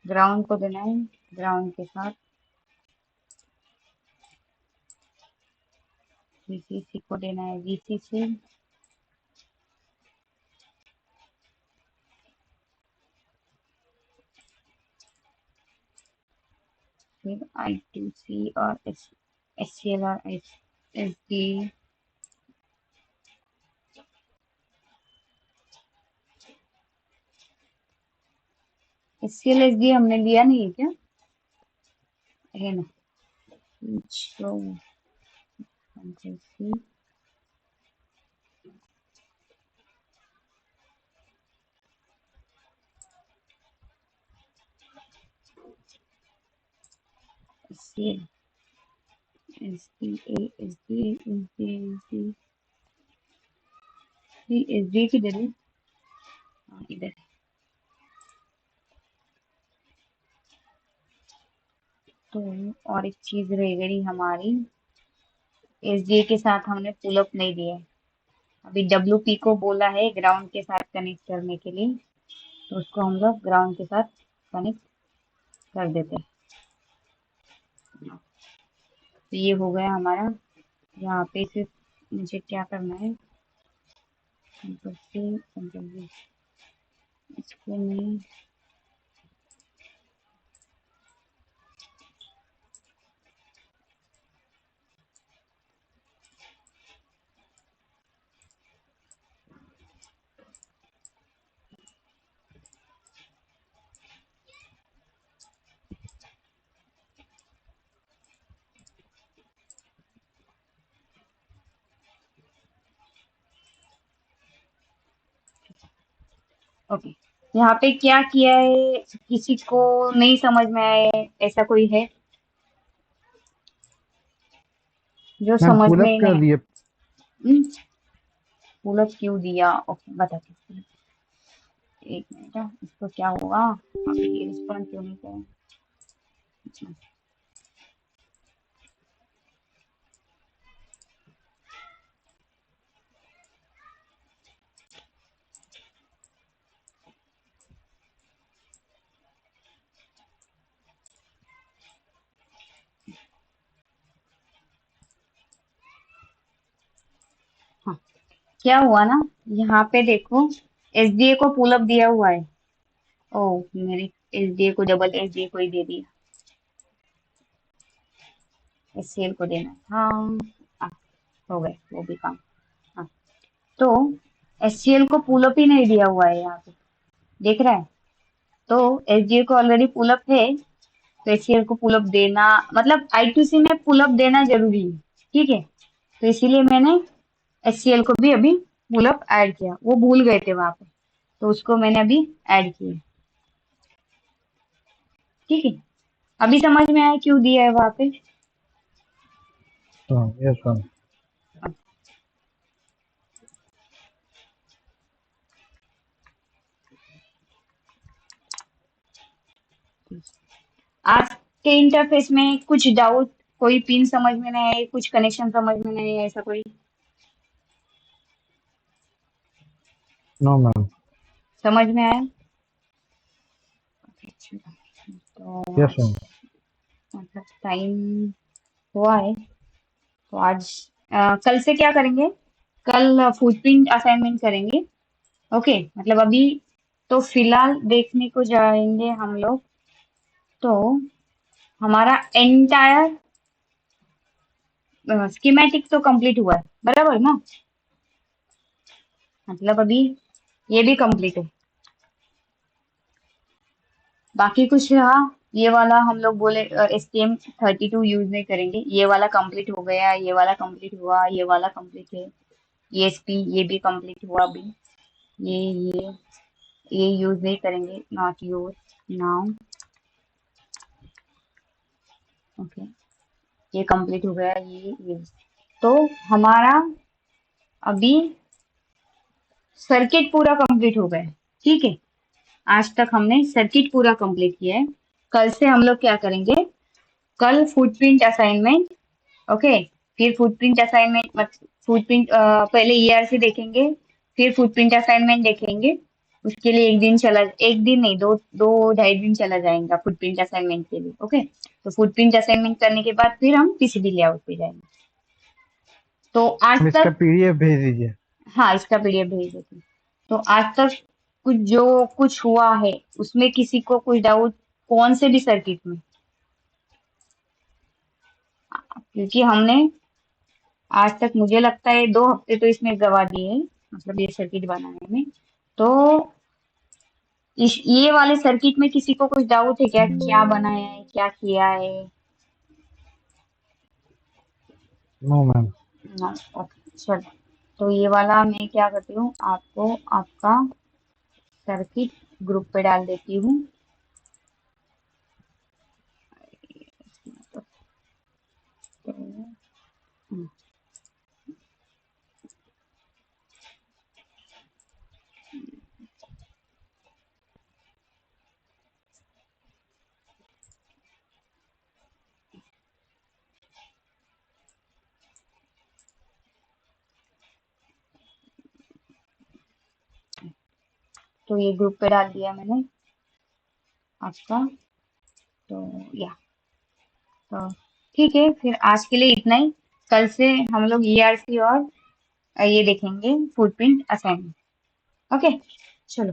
ग्राउंड को देना है, ग्राउंड के साथ वीसीसी को देना है वीसीसी, फिर I2C और SCL और SD। SCL SD हमने लिया नहीं है क्या, है ना, तो C, SCL SDA SD SD SD किधर है, हाँ, इधर है। तो और एक चीज रह गई हमारी, SDA के साथ हमने पुल अप नहीं दिया है। अभी WP को बोला है ग्राउंड के साथ कनेक्ट करने के लिए, तो उसको हम लोग ग्राउंड के साथ कनेक्ट कर देते हैं। तो ये हो गया हमारा, यहाँ पे सिर्फ मुझे क्या करना है, कंट्रोल C कंट्रोल V, इसको मैं ओके। यहाँ पे क्या किया है किसी को नहीं समझ में आया, ऐसा कोई है जो मैम समझ पुल अप में कर नहीं, दिए। पुल अप क्यों दिया, ओके बताती हूँ। एक मिनट, इसको क्या हुआ, अभी ये रिस्पॉन्ड क्यों नहीं करें। क्या हुआ ना, यहाँ पे देखो एसडीए को पुल अप दिया हुआ है। ओ, मेरे एसडीए को डबल एसडीए को ही दे दिया, एससीएल को देना था। हाँ, हो गए वो भी काम। हाँ, तो एससीएल को पुल अप ही नहीं दिया हुआ है यहाँ पे, देख रहा है। तो एसडीए को ऑलरेडी पुल अप है, तो एचसीएल को पुल अप देना मतलब I2C में पुल अप देना जरूरी है, ठीक है। तो इसीलिए मैंने एचसीएल को भी अभी पुल अप ऐड किया, वो भूल गए थे वहां पे, तो उसको मैंने अभी ऐड किया, ठीक है। अभी समझ में आया क्यों दिया है वहां पे। Yes ma'am. आज के इंटरफेस में कुछ डाउट, कोई पिन समझ में नहीं आए, कुछ कनेक्शन समझ में नहीं आए, ऐसा कोई नो मैम। समझ में आया। अच्छा, तो यस आज मैम। मतलब टाइम हुआ है, तो आज कल से क्या करेंगे, कल फुटप्रिंट असाइनमेंट करेंगे। ओके, मतलब अभी तो फिलहाल देखने को जाएंगे हम लोग, तो हमारा एंटायर स्कीमेटिक तो कंप्लीट हुआ है, बराबर ना। मतलब अभी ये भी कंप्लीट है, बाकी कुछ रहा। ये वाला हम लोग बोले STM32 यूज नहीं करेंगे, ये वाला कंप्लीट हो गया, ये वाला कंप्लीट हुआ, ये वाला कंप्लीट है, ESP ये भी कंप्लीट हुआ अभी। ये ये यूज नहीं करेंगे, नॉट यूज नाउ। ओके, ये कंप्लीट हो गया, ये तो हमारा अभी सर्किट पूरा कंप्लीट हो गया है, ठीक है। आज तक हमने सर्किट पूरा कंप्लीट किया है। कल से हम लोग क्या करेंगे, कल फुटप्रिंट असाइनमेंट। ओके, फिर फुटप्रिंट असाइनमेंट फुटप्रिंट पहले ERC देखेंगे, फिर फुटप्रिंट असाइनमेंट देखेंगे। उसके लिए एक दिन नहीं, दो दो ढाई दिन चला जाएगा फुटप्रिंट असाइनमेंट के लिए। ओके, तो फुटप्रिंट असाइनमेंट करने के बाद फिर हम PCB लेआउट पे जाएंगे। तो आज हम इसका तक, PDF भेज दीजिए। हाँ इसका PDF भेज देती हूँ। तो आज तक कुछ जो कुछ हुआ है उसमें किसी को कुछ डाउट, कौन से भी सर्किट में, क्योंकि हमने आज तक मुझे लगता है 2 हफ्ते तो इसमें गवा दिए हैं, मतलब ये सर्किट बनाने में। तो ये वाले सर्किट में किसी को कुछ डाउट है क्या, क्या बनाया है, क्या किया है। No ma'am. ना, ओके चलो। तो ये वाला मैं क्या करती हूँ, आपको आपका सर्किट ग्रुप पे डाल देती हूँ। तो, तो ये ग्रुप पे डाल दिया मैंने आपका। तो या तो ठीक है, फिर आज के लिए इतना ही। कल से हम लोग ERC और ये देखेंगे फुटप्रिंट असाइनमेंट। ओके, चलो।